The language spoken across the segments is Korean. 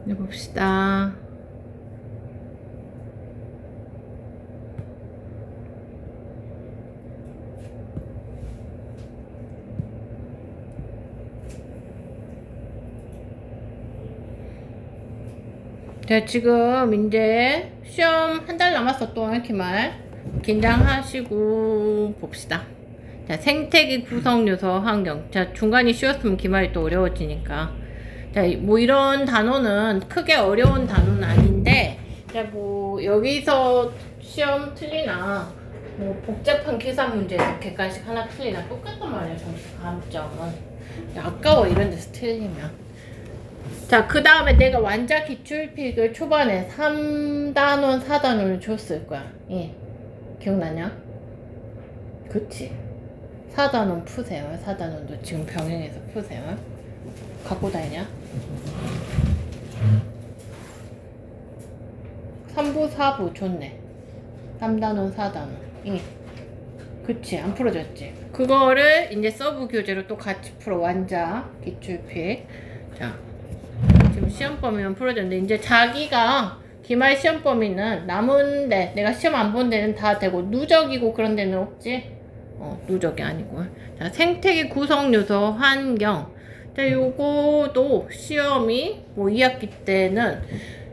해봅시다. 자, 지금 이제 시험 한 달 남았어. 또 기말 긴장하시고 봅시다. 자, 생태계 구성 요소 환경. 자, 중간이 쉬웠으면 기말이 또 어려워지니까. 자, 뭐 이런 단어는 크게 어려운 단어는 아닌데, 자, 뭐 여기서 시험 틀리나 뭐 복잡한 계산 문제에서 객관식 하나 틀리나 똑같단 말이야. 점수 감점은. 야, 아까워 이런 데서 틀리면. 자, 그 다음에 내가 완자 기출픽을 초반에 3단원, 4단원을 줬을 거야. 예. 기억나냐? 그치? 4단원 푸세요. 4단원도 지금 병행해서 푸세요. 갖고 다니냐? 3부, 4부 좋네. 3단원, 4단원. 예. 그치? 안 풀어졌지? 그거를 이제 서브 교재로 또 같이 풀어. 완자 기출픽. 자. 지금 시험 범위만 풀어줬는데 이제 자기가 기말 시험 범위는 남은 데 내가 시험 안 본 데는 다 되고 누적이고 그런 데는 없지? 누적이 아니고. 자, 생태계 구성 요소 환경. 자, 요거도 시험이 뭐 2학기 때는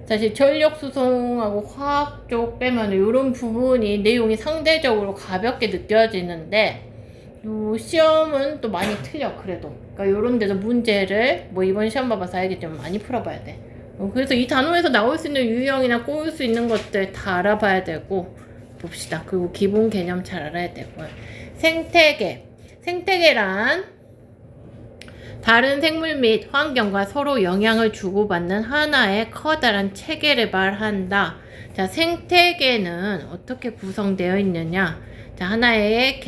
사실 전력 수송하고 화학 쪽 빼면 요런 부분이 내용이 상대적으로 가볍게 느껴지는데 요 시험은 또 많이 틀려. 그래도 그러니까 요런 데서 문제를 뭐 이번 시험 봐봐서 알겠지만 많이 풀어봐야 돼. 그래서 이 단원에서 나올 수 있는 유형이나 꼬일 수 있는 것들 다 알아봐야 되고 봅시다. 그리고 기본 개념 잘 알아야 되고. 생태계란 다른 생물 및 환경과 서로 영향을 주고받는 하나의 커다란 체계를 말한다. 자, 생태계는 어떻게 구성되어 있느냐? 자, 하나의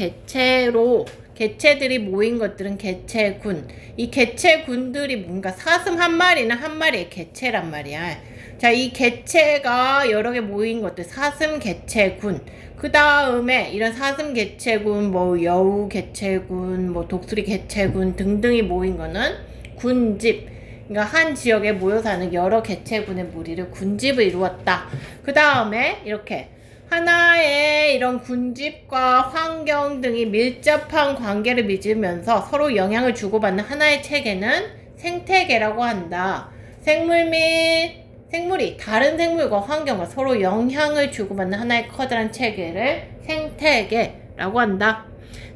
개체들이 모인 것들은 개체군. 이 개체군들이 뭔가 사슴 한 마리는 한 마리의 개체란 말이야. 자, 이 개체가 여러 개 모인 것들, 사슴 개체군. 그 다음에 이런 사슴 개체군, 뭐 여우 개체군, 뭐 독수리 개체군 등등이 모인 거는 군집. 그러니까 한 지역에 모여 사는 여러 개체군의 무리를 군집을 이루었다. 그 다음에 이렇게 하나의 이런 군집과 환경 등이 밀접한 관계를 맺으면서 서로 영향을 주고받는 하나의 체계는 생태계라고 한다. 생물이 다른 생물과 환경과 서로 영향을 주고받는 하나의 커다란 체계를 생태계라고 한다.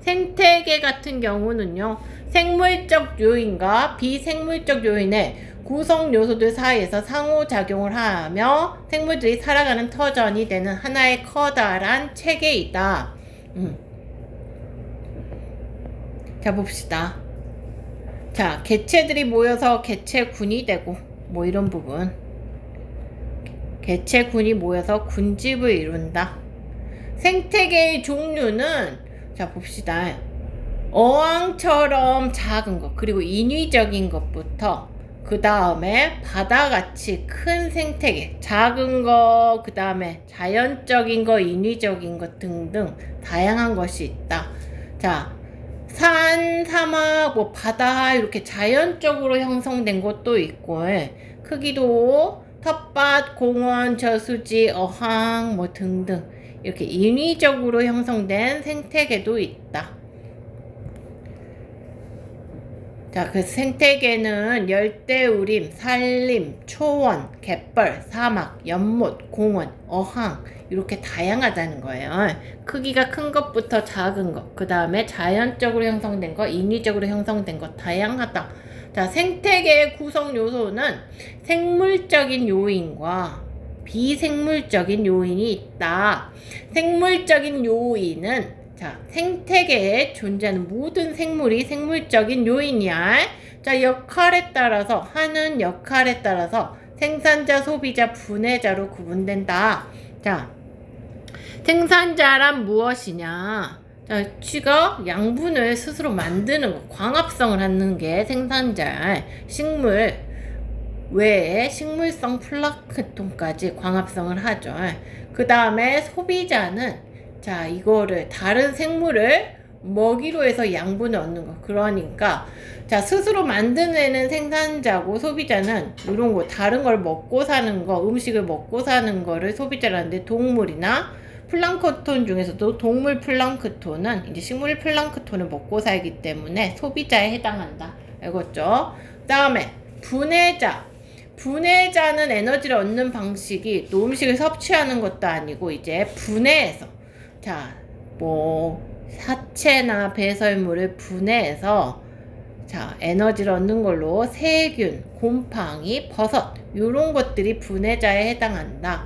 생태계 같은 경우는요, 생물적 요인과 비생물적 요인의 구성 요소들 사이에서 상호작용을 하며 생물들이 살아가는 터전이 되는 하나의 커다란 체계이다. 자, 봅시다. 자, 개체들이 모여서 개체군이 되고 뭐 이런 부분. 개체군이 모여서 군집을 이룬다. 생태계의 종류는 자, 봅시다. 어항처럼 작은 것, 그리고 인위적인 것부터 그 다음에 바다같이 큰 생태계, 작은 거, 그 다음에 자연적인 거, 인위적인 것 등등 다양한 것이 있다. 자, 산, 사막, 뭐 바다 이렇게 자연적으로 형성된 것도 있고, 크기도 텃밭, 공원, 저수지, 어항 뭐 등등 이렇게 인위적으로 형성된 생태계도 있다. 자, 그 생태계는 열대우림, 산림, 초원, 갯벌, 사막, 연못, 공원, 어항 이렇게 다양하다는 거예요. 크기가 큰 것부터 작은 것, 그 다음에 자연적으로 형성된 것, 인위적으로 형성된 것 다양하다. 자, 생태계의 구성 요소는 생물적인 요인과 비생물적인 요인이 있다. 생물적인 요인은 자, 생태계에 존재하는 모든 생물이 생물적인 요인이야. 자, 하는 역할에 따라서 생산자, 소비자, 분해자로 구분된다. 자, 생산자란 무엇이냐? 자, 쥐가 양분을 스스로 만드는 거, 광합성을 하는 게 생산자. 식물 외에 식물성 플랑크톤까지 광합성을 하죠. 그 다음에 소비자는 자, 이거를 다른 생물을 먹이로 해서 양분을 얻는 거. 그러니까 자, 스스로 만들어내는 생산자고 소비자는 이런 거 다른 걸 먹고 사는 거, 음식을 먹고 사는 거를 소비자라는데, 동물이나 플랑크톤 중에서도 동물 플랑크톤은 이제 식물 플랑크톤을 먹고 살기 때문에 소비자에 해당한다. 알겠죠? 그 다음에 분해자. 분해자는 에너지를 얻는 방식이 또 음식을 섭취하는 것도 아니고 이제 분해해서, 자, 뭐 사체나 배설물을 분해해서 자, 에너지를 얻는 걸로 세균, 곰팡이, 버섯 이런 것들이 분해자에 해당한다.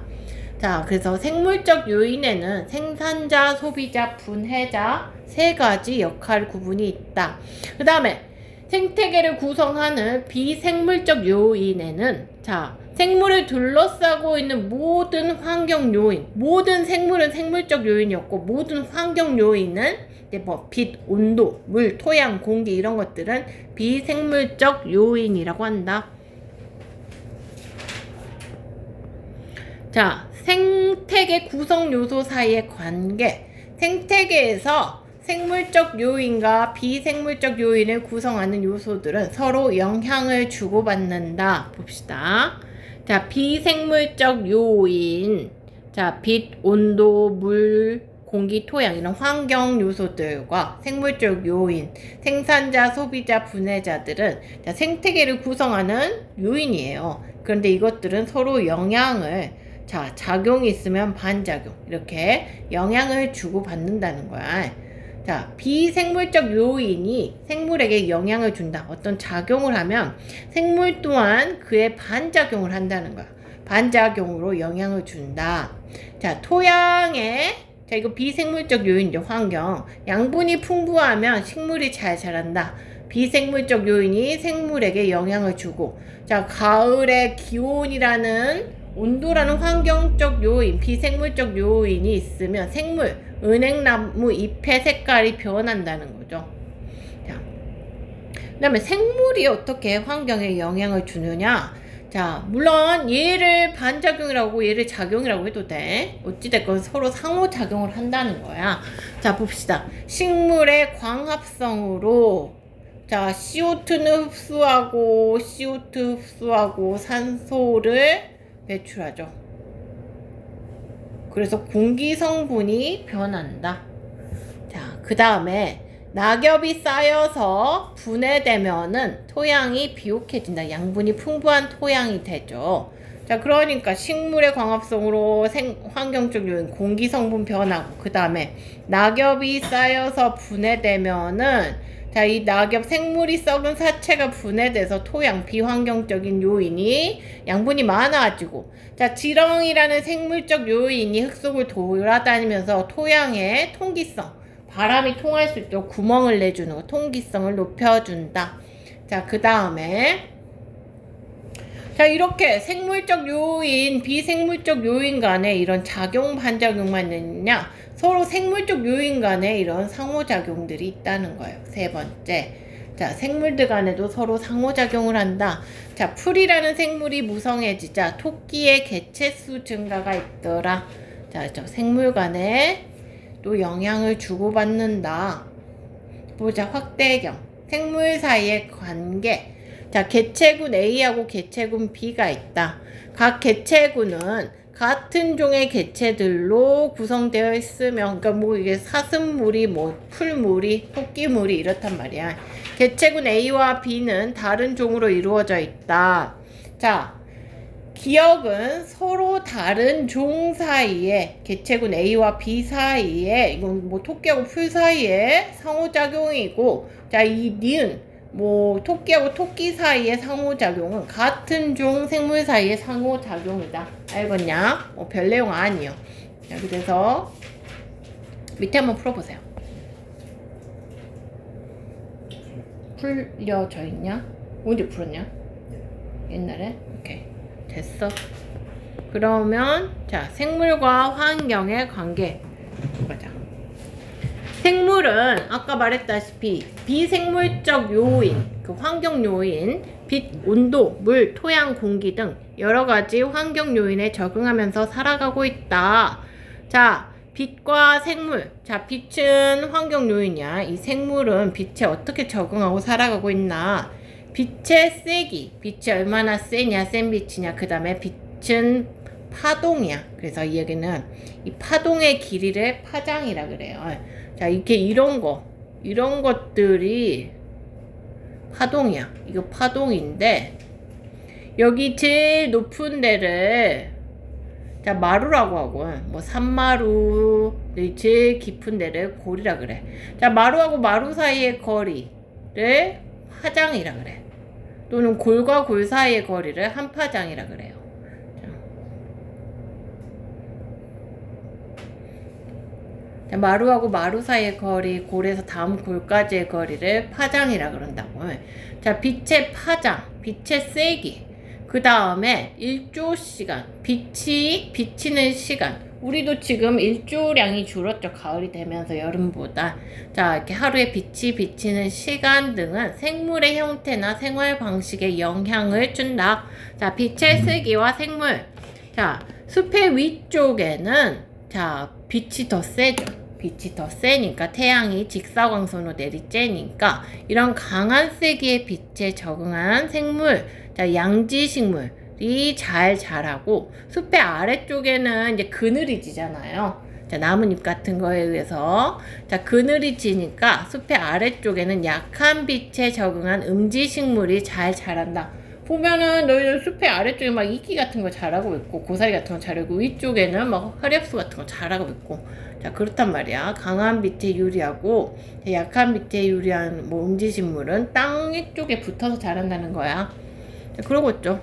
자, 그래서 생물적 요인에는 생산자, 소비자, 분해자 세 가지 역할 구분이 있다. 그 다음에 생태계를 구성하는 비생물적 요인에는 자, 생물을 둘러싸고 있는 모든 환경 요인, 모든 생물은 생물적 요인이었고 모든 환경 요인은 이제 뭐 빛, 온도, 물, 토양, 공기 이런 것들은 비생물적 요인이라고 한다. 자, 생태계 구성 요소 사이의 관계. 생태계에서 생물적 요인과 비생물적 요인을 구성하는 요소들은 서로 영향을 주고받는다. 봅시다. 자, 비생물적 요인. 자, 빛, 온도, 물, 공기, 토양 이런 환경 요소들과 생물적 요인, 생산자, 소비자, 분해자들은 자, 생태계를 구성하는 요인이에요. 그런데 이것들은 서로 영향을, 자, 작용이 있으면 반작용, 이렇게 영향을 주고받는다는 거야. 자, 비생물적 요인이 생물에게 영향을 준다. 어떤 작용을 하면 생물 또한 그에 반작용을 한다는 거야. 반작용으로 영향을 준다. 자, 토양에, 자, 이거 비생물적 요인이죠. 환경. 양분이 풍부하면 식물이 잘 자란다. 비생물적 요인이 생물에게 영향을 주고, 자, 가을에 기온이라는 온도라는 환경적 요인, 비생물적 요인이 있으면 생물, 은행나무 잎의 색깔이 변한다는 거죠. 자, 그 다음에 생물이 어떻게 환경에 영향을 주느냐? 자, 물론 얘를 반작용이라고 얘를 작용이라고 해도 돼. 어찌됐건 서로 상호작용을 한다는 거야. 자, 봅시다. 식물의 광합성으로 자, CO2는 흡수하고 CO2 흡수하고 산소를 배출하죠. 그래서 공기 성분이 변한다. 자, 그 다음에 낙엽이 쌓여서 분해되면은 토양이 비옥해진다. 양분이 풍부한 토양이 되죠. 자, 그러니까 식물의 광합성으로 환경적 요인, 공기 성분 변하고, 그 다음에 낙엽이 쌓여서 분해되면은 자, 이 낙엽 생물이 썩은 사체가 분해돼서 토양 비환경적인 요인이 양분이 많아지고, 자, 지렁이라는 생물적 요인이 흙 속을 돌아다니면서 토양의 통기성, 바람이 통할 수 있도록 구멍을 내주는 거, 통기성을 높여준다. 자, 그 다음에 자, 이렇게 생물적 요인, 비생물적 요인 간에 이런 작용, 반작용만 있느냐? 서로 생물적 요인 간에 이런 상호작용들이 있다는 거예요. 세 번째. 자, 생물들 간에도 서로 상호작용을 한다. 자, 풀이라는 생물이 무성해지자 토끼의 개체수 증가가 있더라. 자, 저 생물 간에 또 영향을 주고받는다. 보자, 확대경. 생물 사이의 관계. 자, 개체군 A하고 개체군 B가 있다. 각 개체군은 같은 종의 개체들로 구성되어 있으면, 그러니까 뭐 이게 사슴무리, 뭐 풀무리, 토끼무리 이렇단 말이야. 개체군 A와 B는 다른 종으로 이루어져 있다. 자, 기억은 서로 다른 종 사이에, 개체군 A와 B 사이에, 이건 뭐 토끼하고 풀 사이에 상호작용이고, 자, 이 니은, 뭐 토끼하고 토끼 사이의 상호작용은 같은 종 생물 사이의 상호작용이다. 알겠냐? 별 내용 아니요. 자, 그래서 밑에 한번 풀어보세요. 풀려져 있냐? 언제 풀었냐? 옛날에? 오케이, 됐어. 그러면 자, 생물과 환경의 관계 보자. 생물은 아까 말했다시피 비생물적 요인, 그 환경 요인, 빛, 온도, 물, 토양, 공기 등 여러 가지 환경 요인에 적응하면서 살아가고 있다. 자, 빛과 생물. 자, 빛은 환경 요인이야. 이 생물은 빛에 어떻게 적응하고 살아가고 있나. 빛의 세기. 빛이 얼마나 세냐, 센 빛이냐. 그 다음에 빛은 파동이야. 그래서 이 얘기는 이 파동의 길이를 파장이라 그래요. 자, 이렇게 이런 것들이 파동이야. 이거 파동인데, 여기 제일 높은 데를 자, 마루라고 하고, 뭐 산마루, 제일 깊은 데를 골이라 그래. 자, 마루하고 마루 사이의 거리를 파장이라 그래. 또는 골과 골 사이의 거리를 한파장이라 그래요. 자, 마루하고 마루 사이의 거리, 골에서 다음 골까지의 거리를 파장이라 그런다고. 자, 빛의 파장, 빛의 세기. 그 다음에 일조시간, 빛이 비치는 시간. 우리도 지금 일조량이 줄었죠. 가을이 되면서 여름보다. 자, 이렇게 하루에 빛이 비치는 시간 등은 생물의 형태나 생활 방식에 영향을 준다. 자, 빛의 세기와 생물. 자, 숲의 위쪽에는 자, 빛이 더 세죠. 빛이 더 세니까 태양이 직사광선으로 내리쬐니까 이런 강한 세기의 빛에 적응한 생물, 자, 양지식물이 잘 자라고, 숲의 아래쪽에는 이제 그늘이 지잖아요. 자, 나뭇잎 같은 거에 의해서 자, 그늘이 지니까 숲의 아래쪽에는 약한 빛에 적응한 음지식물이 잘 자란다. 보면은 너희들 숲의 아래쪽에 막 이끼 같은 거 자라고 있고 고사리 같은 거 자라고, 위쪽에는 막 화렵수 같은 거 자라고 있고. 자, 그렇단 말이야. 강한 빛에 유리하고 약한 빛에 유리한 뭐 음지식물은 땅 위쪽에 붙어서 자란다는 거야. 자, 그러고 있죠.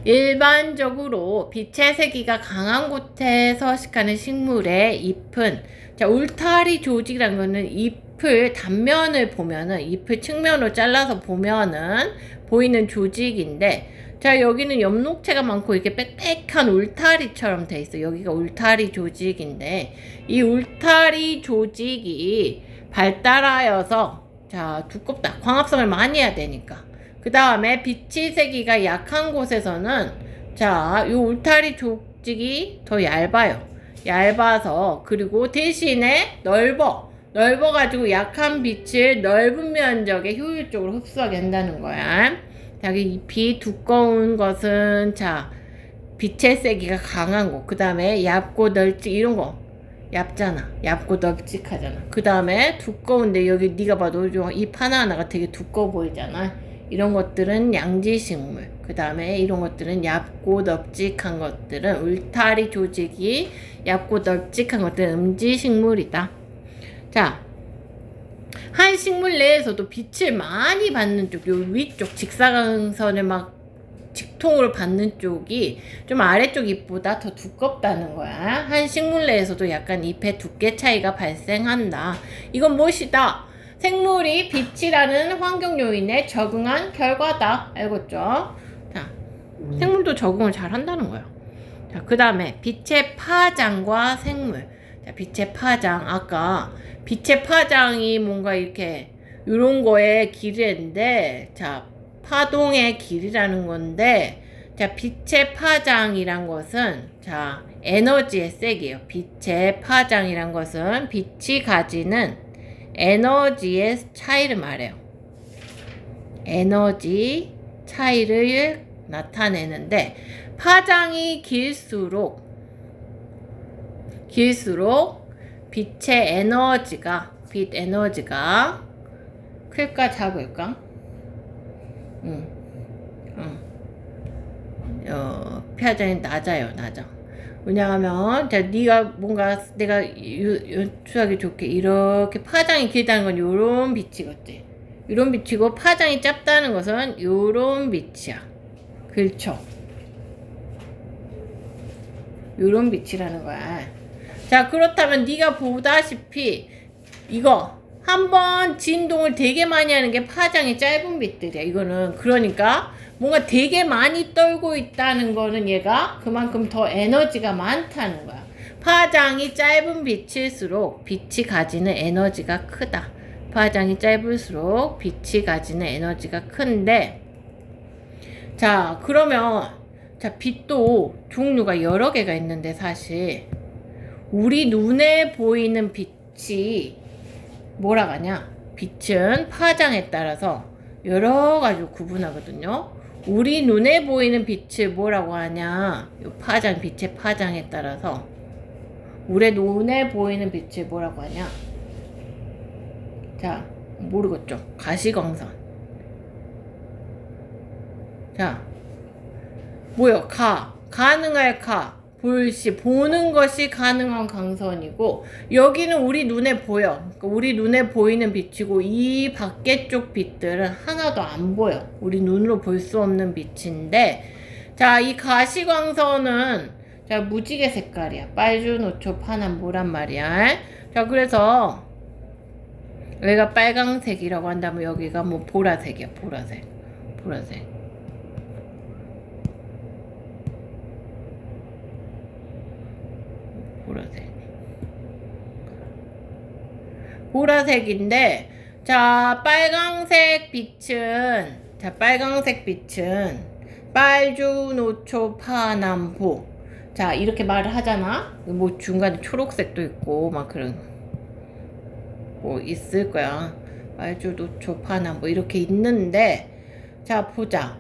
일반적으로 빛의 세기가 강한 곳에 서식하는 식물의 잎은, 자, 울타리 조직이라는 거는 잎을 단면을 보면은, 잎을 측면으로 잘라서 보면은 보이는 조직인데, 자, 여기는 엽록체가 많고 이렇게 빽빽한 울타리처럼 돼 있어. 여기가 울타리 조직인데, 이 울타리 조직이 발달하여서 자, 두껍다. 광합성을 많이 해야 되니까. 그 다음에 빛의 세기가 약한 곳에서는 자, 이 울타리 조직이 더 얇아요. 얇아서, 그리고 대신에 넓어가지고 약한 빛을 넓은 면적에 효율적으로 흡수하게 한다는 거야. 여기 잎이 두꺼운 것은 자, 빛의 세기가 강한 곳. 그 다음에 얇고 널찍, 이런 거 얇잖아. 얇고 널찍하잖아. 그 다음에 두꺼운데, 여기 네가 봐도 잎 하나하나가 되게 두꺼워 보이잖아. 이런 것들은 양지식물. 그 다음에 이런 것들은 얇고 넓직한 것들은, 울타리 조직이 얇고 넓직한 것들은 음지식물이다. 자, 한 식물 내에서도 빛을 많이 받는 쪽, 요 위쪽 직사광선을 막 직통으로 받는 쪽이 좀 아래쪽 잎보다 더 두껍다는 거야. 한 식물 내에서도 약간 잎의 두께 차이가 발생한다. 이건 무엇이다? 생물이 빛이라는 환경 요인에 적응한 결과다. 알겠죠? 자, 생물도 적응을 잘 한다는 거야. 자, 그 다음에 빛의 파장과 생물. 자, 빛의 파장. 아까 빛의 파장이 뭔가 이렇게 요런 거의 길이인데, 자, 파동의 길이라는 건데, 자, 빛의 파장이란 것은 자, 에너지의 세기예요. 빛의 파장이란 것은 빛이 가지는 에너지의 차이를 말해요. 에너지 차이를 나타내는데, 파장이 길수록 빛의 에너지가, 빛 에너지가 클까 작을까? 파장이 낮아요. 왜냐하면 자, 네가 뭔가 내가 연출하기 좋게 이렇게 파장이 길다는 건 요런 빛이겠지. 요런 빛이고, 파장이 짧다는 것은 요런 빛이야. 그렇죠? 요런 빛이라는 거야. 자, 그렇다면 네가 보다시피 이거 한번 진동을 되게 많이 하는 게 파장이 짧은 빛들이야. 이거는 그러니까 뭔가 되게 많이 떨고 있다는 거는 얘가 그만큼 더 에너지가 많다는 거야. 파장이 짧은 빛일수록 빛이 가지는 에너지가 크다. 파장이 짧을수록 빛이 가지는 에너지가 큰데, 자, 그러면 자, 빛도 종류가 여러 개가 있는데, 사실 우리 눈에 보이는 빛이 뭐라고 하냐? 빛은 파장에 따라서 여러 가지로 구분하거든요. 우리 눈에 보이는 빛을 뭐라고 하냐? 요 파장, 빛의 파장에 따라서 우리 눈에 보이는 빛을 뭐라고 하냐? 자, 모르겠죠? 가시광선. 자, 뭐요? 가능할 볼시, 보는 것이 가능한 광선이고, 여기는 우리 눈에 보여. 그러니까 우리 눈에 보이는 빛이고, 이 밖에 쪽 빛들은 하나도 안 보여. 우리 눈으로 볼 수 없는 빛인데, 자, 이 가시광선은, 자, 무지개 색깔이야. 빨주, 노초, 파란, 모란 말이야. 자, 그래서, 여기가 빨강색이라고 한다면, 여기가 뭐 보라색이야, 보라색. 보라색인데, 자, 빨강색 빛은 빨주, 노초, 파남, 보. 자, 이렇게 말을 하잖아. 뭐 중간에 초록색도 있고 막 그런 뭐 있을 거야. 빨주, 노초, 파남, 뭐 이렇게 있는데, 자, 보자.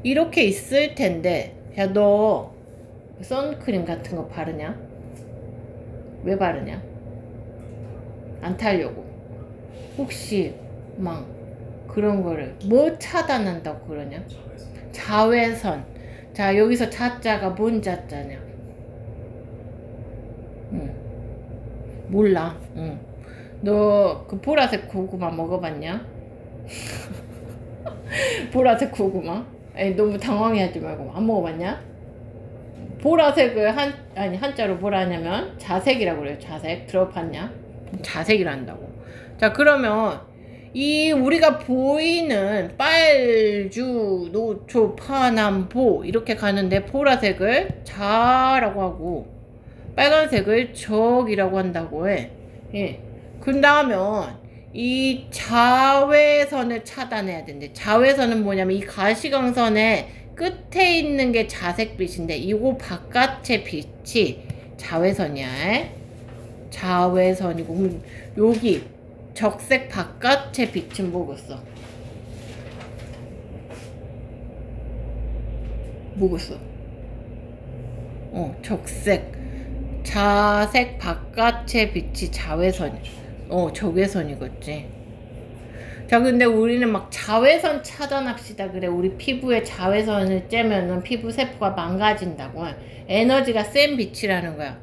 이렇게 있을 텐데, 야, 너 선크림 같은 거 바르냐? 왜 바르냐? 안 타려고. 혹시 막 그런 거를 뭐 차단한다고 그러냐? 자외선. 자, 여기서 자자가 뭔 자자냐? 몰라. 너 그 보라색 고구마 먹어봤냐? 보라색 고구마? 에이, 너무 당황해하지 말고. 안 먹어봤냐? 보라색을 한자로 뭐라 하냐면 자색이라고 그래요. 자색. 들어봤냐? 자색이란다고. 자, 그러면 이 우리가 보이는 빨주, 노초, 파남, 보 이렇게 가는데 보라색을 자라고 하고 빨간색을 적이라고 한다고 해. 예. 그러면 이 자외선을 차단해야 된대. 자외선은 뭐냐면 이 가시광선의 끝에 있는 게 자색빛인데 이거 바깥의 빛이 자외선이야. 자외선이고 여기 적색 바깥의 빛은 뭐겠어? 적색 자색 바깥의 빛이 자외선. 적외선이겠지. 자, 근데 우리는 막 자외선 차단합시다 그래. 우리 피부에 자외선을 쬐면은 피부 세포가 망가진다고. 에너지가 센 빛이라는 거야.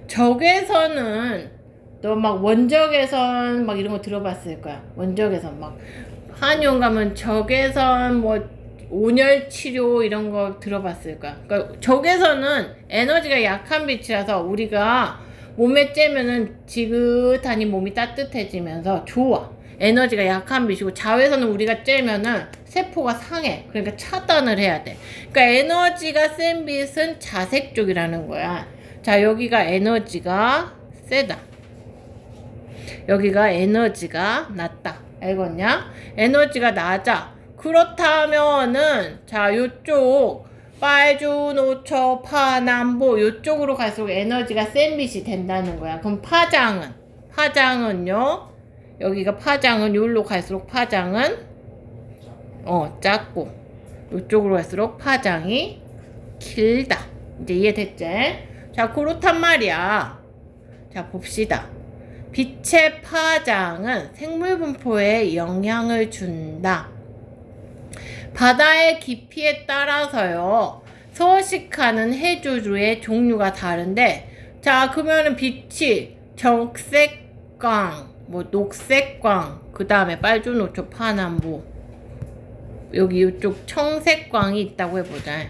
적외선은 너 막 원적외선 막 이런 거 들어봤을 거야. 원적외선 막 한의원 가면 적외선 뭐 온열 치료 이런 거 들어봤을 거야. 그러니까 적외선은 에너지가 약한 빛이라서 우리가 몸에 쬐면은 지긋하니 몸이 따뜻해지면서 좋아. 에너지가 약한 빛이고, 자외선은 우리가 쬐면은 세포가 상해. 그러니까 차단을 해야 돼. 그러니까 에너지가 센 빛은 자색 쪽이라는 거야. 자, 여기가 에너지가 세다. 여기가 에너지가 낮다. 알겠냐? 에너지가 낮아. 그렇다면은 자, 요쪽 빨주, 노초, 파남보 요쪽으로 갈수록 에너지가 센 빛이 된다는 거야. 그럼 파장은요? 여기가 파장은 요로 갈수록 파장은 작고 요쪽으로 갈수록 파장이 길다. 이제 이해됐지? 자, 그렇단 말이야. 자, 봅시다. 빛의 파장은 생물 분포에 영향을 준다. 바다의 깊이에 따라서요, 서식하는 해조류의 종류가 다른데, 자, 그러면은 빛이 적색광, 뭐 녹색광, 그 다음에 빨주, 노초, 파남, 뭐 여기 이쪽 청색광이 있다고 해보자.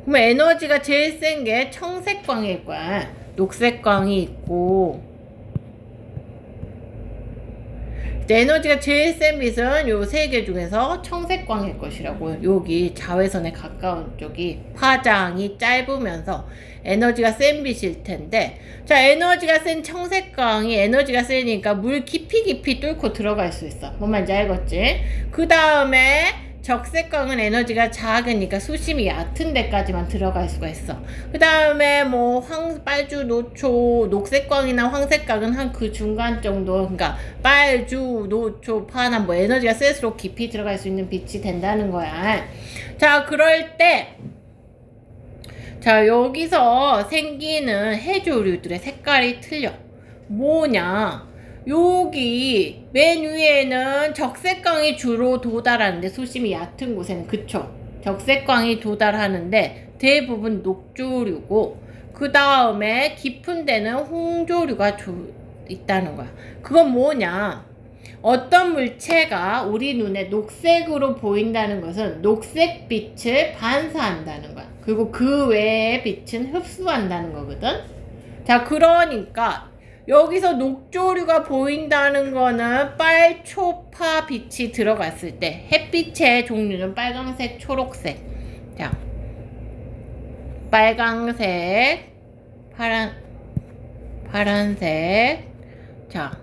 그럼 에너지가 제일 센 게 청색광일 거야. 녹색광이 있고, 에너지가 제일 센 빛은 요 세 개 중에서 청색광일 것이라고. 여기 자외선에 가까운 쪽이 파장이 짧으면서 에너지가 센 빛일 텐데, 자, 에너지가 센 청색광이 에너지가 세니까 물 깊이 뚫고 들어갈 수 있어. 뭔 말인지 알겠지? 그 다음에 적색광은 에너지가 작으니까 수심이 얕은 데까지만 들어갈 수가 있어. 그 다음에 뭐 빨주, 노초, 녹색광이나 황색광은 한 그 중간 정도, 그러니까 빨주, 노초, 파란 뭐 에너지가 셀수록 깊이 들어갈 수 있는 빛이 된다는 거야. 자, 그럴 때 자, 여기서 생기는 해조류들의 색깔이 틀려. 뭐냐? 여기 맨 위에는 적색광이 주로 도달하는데, 수심이 얕은 곳에는, 그쵸? 적색광이 도달하는데 대부분 녹조류고, 그 다음에 깊은 데는 홍조류가 있다는 거야. 그건 뭐냐? 어떤 물체가 우리 눈에 녹색으로 보인다는 것은 녹색빛을 반사한다는 거야. 그리고 그 외의 빛은 흡수한다는 거거든. 자, 그러니까 여기서 녹조류가 보인다는 거는 빨초파 빛이 들어갔을 때, 햇빛의 종류는 빨강색, 초록색. 자, 빨강색, 파란색, 자,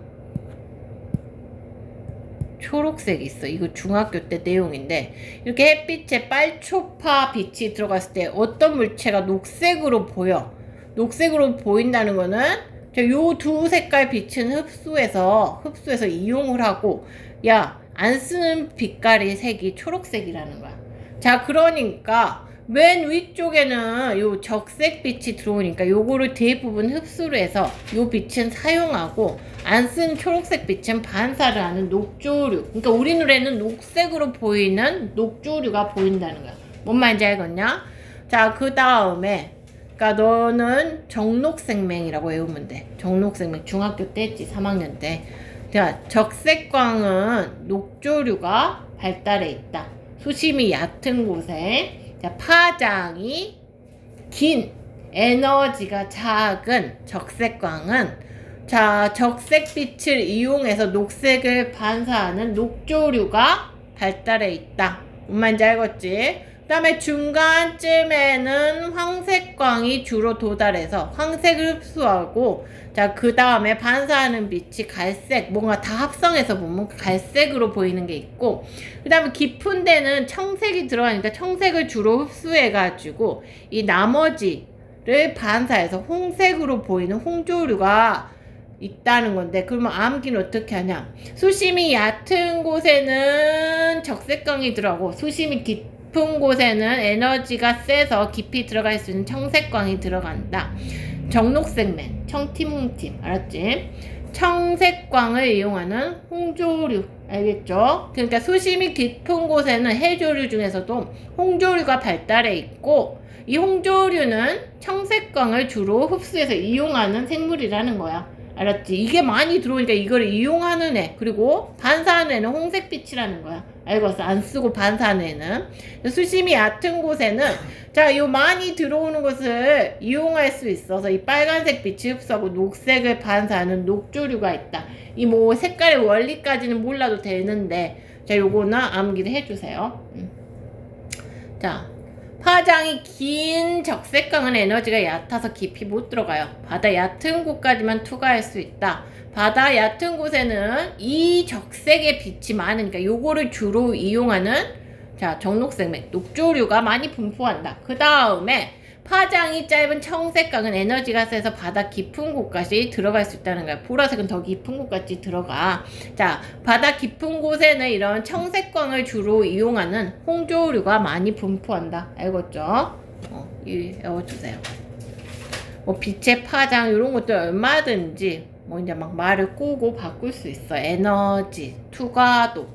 초록색 있어. 이거 중학교 때 내용인데, 이렇게 햇빛에 빨초파 빛이 들어갔을 때 어떤 물체가 녹색으로 보여. 녹색으로 보인다는 거는 요 두 색깔 빛은 흡수해서 이용을 하고, 야, 안 쓰는 빛깔의 색이 초록색이라는 거야. 자, 그러니까 맨 위쪽에는 요 적색 빛이 들어오니까 요거를 대부분 흡수를 해서 요 빛은 사용하고, 안 쓴 초록색 빛은 반사를 하는 녹조류. 그러니까 우리 눈에는 녹색으로 보이는 녹조류가 보인다는 거야. 뭔 말인지 알겠냐? 자, 그 다음에 그러니까 너는 정록생명이라고 외우면 돼. 정록생명 중학교 때 했지, 3학년 때. 자, 적색광은 녹조류가 발달해 있다. 수심이 얕은 곳에. 자, 파장이 긴, 에너지가 작은 적색광은, 자, 적색빛을 이용해서 녹색을 반사하는 녹조류가 발달해 있다. 뭔 말인지 알겠지? 그 다음에 중간쯤에는 황색광이 주로 도달해서 황색을 흡수하고, 자, 그 다음에 반사하는 빛이 갈색, 뭔가 다 합성해서 보면 갈색으로 보이는 게 있고, 그 다음에 깊은 데는 청색이 들어가니까 청색을 주로 흡수해가지고 이 나머지를 반사해서 홍색으로 보이는 홍조류가 있다는 건데, 그러면 암기는 어떻게 하냐? 수심이 얕은 곳에는 적색광이 들어가고, 수심이 깊은 곳에는 에너지가 세서 깊이 들어갈 수 있는 청색광이 들어간다. 정록색맨, 청팀, 홍팀, 알았지? 청색광을 이용하는 홍조류, 알겠죠? 그러니까 수심이 깊은 곳에는 해조류 중에서도 홍조류가 발달해 있고, 이 홍조류는 청색광을 주로 흡수해서 이용하는 생물이라는 거야. 알았지? 이게 많이 들어오니까 이걸 이용하는 애, 그리고 반사하는 애는 홍색빛이라는 거야. 알겠어? 안 쓰고 반사하는 애는. 수심이 얕은 곳에는, 자, 요 많이 들어오는 것을 이용할 수 있어서 이 빨간색 빛을 흡수하고 녹색을 반사하는 녹조류가 있다. 이 뭐 색깔의 원리까지는 몰라도 되는데, 자, 요거는 암기를 해주세요. 자, 파장이 긴 적색광은 에너지가 얕아서 깊이 못 들어가요. 바다 얕은 곳까지만 투과할 수 있다. 바다 얕은 곳에는 이 적색의 빛이 많으니까 요거를 주로 이용하는, 자, 정록색 녹조류가 많이 분포한다. 그 다음에 파장이 짧은 청색광은 에너지가 세서 바다 깊은 곳까지 들어갈 수 있다는 거야. 보라색은 더 깊은 곳까지 들어가. 자, 바다 깊은 곳에는 이런 청색광을 주로 이용하는 홍조류가 많이 분포한다. 알겠죠? 외워주세요. 뭐 빛의 파장 이런 것들 얼마든지 뭐 이제 막 말을 꼬고 바꿀 수 있어. 에너지, 투과도.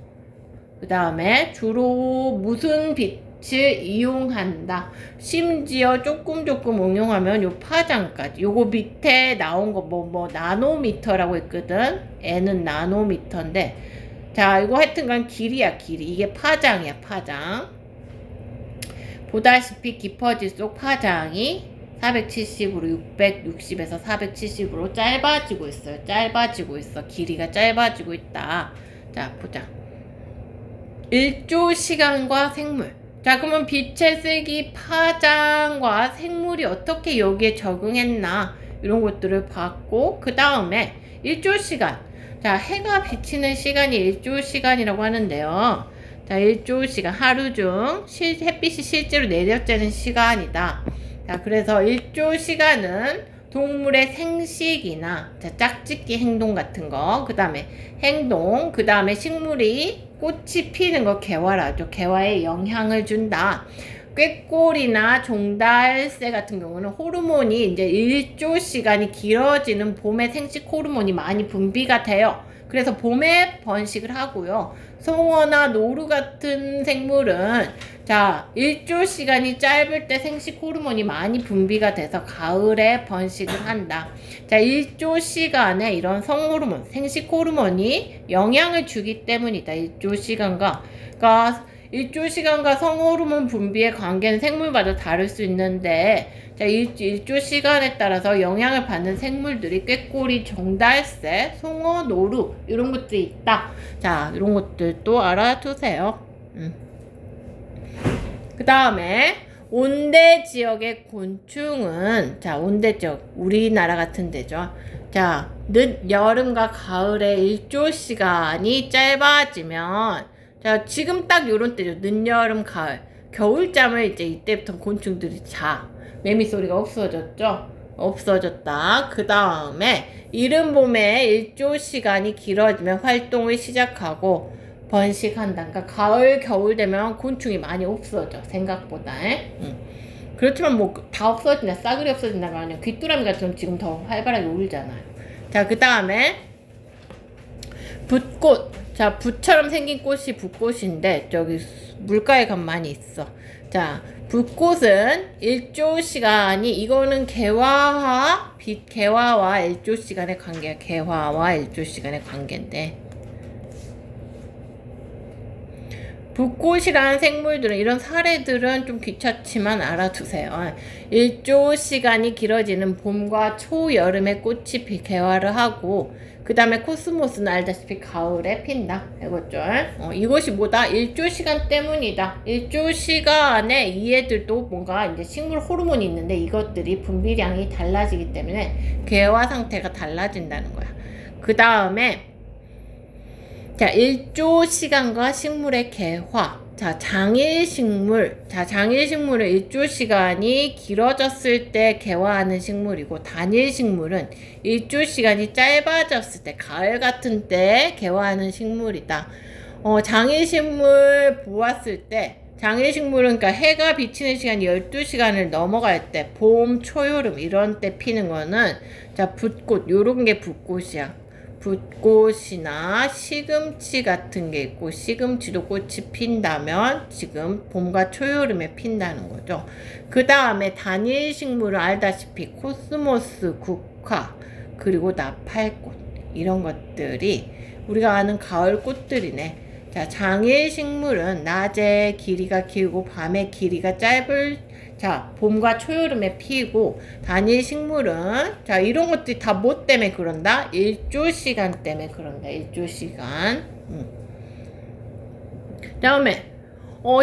그 다음에 주로 무슨 빛을 이용한다. 심지어 조금 응용하면 요 파장까지. 요거 밑에 나온 거 뭐 나노미터라고 했거든. N은 나노미터인데, 자, 이거 하여튼간 길이야, 길이. 이게 파장이야, 파장. 보다시피 깊어질수록 파장이 470으로 660에서 470으로 짧아지고 있어요. 짧아지고 있어. 길이가 짧아지고 있다. 자, 보자. 일조 시간과 생물. 자, 그러면 빛의 세기, 파장과 생물이 어떻게 여기에 적응했나, 이런 것들을 봤고, 그 다음에 일조 시간. 자, 해가 비치는 시간이 일조 시간이라고 하는데요. 자, 일조시간, 하루 중 햇빛이 실제로 내려쬐는 시간이다. 자, 그래서 일조시간은 동물의 생식이나 자, 짝짓기 행동 같은 거, 그 다음에 행동, 그 다음에 식물이 꽃이 피는 거 개화라죠. 개화에 영향을 준다. 꾀꼬리나 종달새 같은 경우는 호르몬이 이제 일조 시간이 길어지는 봄에 생식 호르몬이 많이 분비가 돼요. 그래서 봄에 번식을 하고요. 송어나 노루 같은 생물은 자, 일조 시간이 짧을 때 생식 호르몬이 많이 분비가 돼서 가을에 번식을 한다. 자, 일조 시간에 이런 성호르몬, 생식 호르몬이 영향을 주기 때문이다. 일조 시간과 일조 시간과 성호르몬 분비의 관계는 생물마다 다를 수 있는데 자, 일조 시간에 따라서 영향을 받는 생물들이 꾀꼬리, 종달새, 송어, 노루 이런 것들이 있다. 자, 이런 것들도 알아두세요. 그 다음에 온대 지역의 곤충은 자, 온대 지역 우리나라 같은 데죠. 자, 늦 여름과 가을에 일조 시간이 짧아지면 자, 지금 딱 요런 때죠. 늦여름, 가을. 겨울잠을 이제 이때부터 곤충들이 자. 매미 소리가 없어졌죠? 없어졌다. 그 다음에 이른 봄에 일조 시간이 길어지면 활동을 시작하고 번식한다. 그러니까 가을, 겨울 되면 곤충이 많이 없어져. 생각보다. 그렇지만 뭐 다 없어진다. 싸그리 없어진다가 아니라 귀뚜라미 같은 건 지금 더 활발하게 울잖아요. 자, 그 다음에 붓꽃. 자, 붓처럼 생긴 꽃이 붓꽃인데 저기 물가에 가면 많이 있어. 자, 붓꽃은 일조 시간이 이거는 개화와 개화와 일조 시간의 관계야. 개화와 일조 시간의 관계인데 붓꽃이라는 생물들은 이런 사례들은 좀 귀찮지만 알아두세요. 일조 시간이 길어지는 봄과 초여름에 꽃이 개화를 하고 그 다음에 코스모스는 알다시피 가을에 핀다. 이거죠. 이것이 뭐다? 일조 시간 때문이다. 일조 시간에 이 애들도 뭔가 이제 식물 호르몬이 있는데 이것들이 분비량이 달라지기 때문에 개화 상태가 달라진다는 거야. 그 다음에 자, 일조 시간과 식물의 개화. 자, 장일식물. 자, 장일식물은 일조 시간이 길어졌을 때 개화하는 식물이고 단일식물은 일조 시간이 짧아졌을 때 가을 같은 때 개화하는 식물이다. 장일식물 보았을 때 장일식물은 그러니까 해가 비치는 시간이 12시간을 넘어갈 때 봄, 초여름 이런 때 피는 거는 자, 붓꽃 요런 게 붓꽃이야. 붓꽃이나 시금치 같은 게 있고 시금치도 꽃이 핀다면 지금 봄과 초여름에 핀다는 거죠. 그 다음에 단일식물은 알다시피 코스모스, 국화 그리고 나팔꽃 이런 것들이 우리가 아는 가을 꽃들이네. 자, 장일식물은 낮에 길이가 길고 밤에 길이가 짧을 자, 봄과 초여름에 피고 단일식물은 자, 이런 것들이 다 뭐 때문에 그런다? 일조 시간 때문에 그런다. 일조 시간. 다음에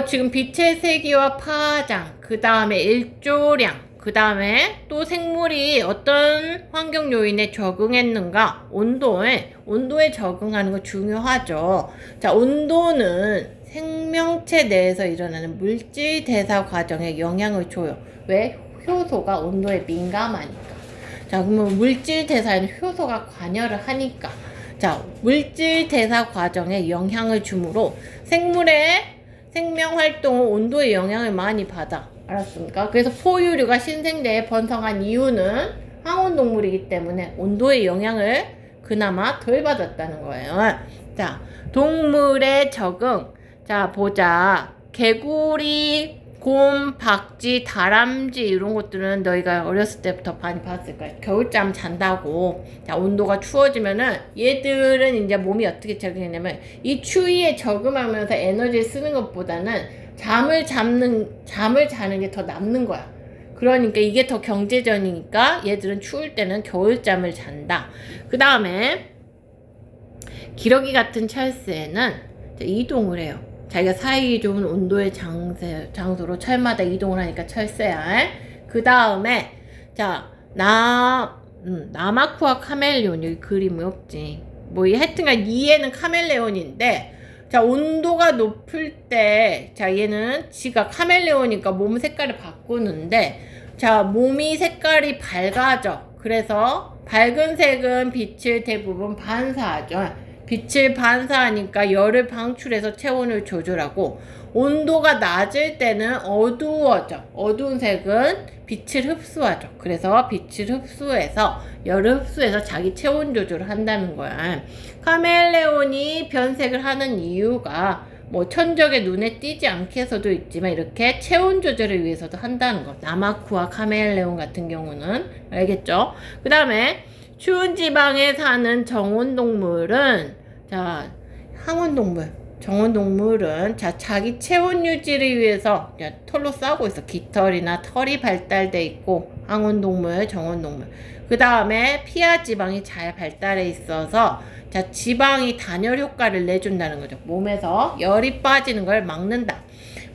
지금 빛의 세기와 파장, 그 다음에 일조량, 그 다음에 또 생물이 어떤 환경 요인에 적응했는가? 온도에 적응하는 거 중요하죠. 자, 온도는 생명체 내에서 일어나는 물질 대사 과정에 영향을 줘요. 왜? 효소가 온도에 민감하니까. 자, 그러면 물질 대사에는 효소가 관여를 하니까. 자, 물질 대사 과정에 영향을 주므로 생물의 생명 활동은 온도의 영향을 많이 받아. 알았습니까? 그래서 포유류가 신생대에 번성한 이유는 항온동물이기 때문에 온도의 영향을 그나마 덜 받았다는 거예요. 자, 동물의 적응. 자, 보자. 개구리, 곰, 박쥐, 다람쥐 이런 것들은 너희가 어렸을 때부터 많이 봤을 거야. 겨울잠 잔다고. 자, 온도가 추워지면은 얘들은 이제 몸이 어떻게 적응했냐면 이 추위에 적응하면서 에너지를 쓰는 것보다는 잠을 자는 게 더 남는 거야. 그러니까 이게 더 경제적이니까 얘들은 추울 때는 겨울잠을 잔다. 그 다음에 기러기 같은 철새는 이동을 해요. 자기가 살기 좋은 온도의 장소로 철마다 이동을 하니까 철새야. 그 다음에 자, 나마쿠아 카멜레온 여기 그림이 없지. 뭐 하여튼간 이 애는 카멜레온인데 자, 온도가 높을 때, 자, 얘는 지가 카멜레온이니까 몸 색깔을 바꾸는데, 자, 몸이 색깔이 밝아져. 그래서 밝은 색은 빛을 대부분 반사하죠. 빛을 반사하니까 열을 방출해서 체온을 조절하고, 온도가 낮을 때는 어두워져. 어두운 색은 빛을 흡수하죠. 그래서 빛을 흡수해서 열을 흡수해서 자기 체온 조절을 한다는 거야. 카멜레온이 변색을 하는 이유가 뭐 천적의 눈에 띄지 않게 해서도 있지만 이렇게 체온 조절을 위해서도 한다는 거. 나마쿠와 카멜레온 같은 경우는 알겠죠? 그 다음에 추운 지방에 사는 정원동물은 자 항온동물 정원동물은 자 자기 체온 유지를 위해서 털로 싸고 있어. 깃털이나 털이 발달돼 있고 항온동물 정원동물. 그 다음에 피하 지방이 잘 발달해 있어서 자 지방이 단열 효과를 내준다는 거죠. 몸에서 열이 빠지는 걸 막는다.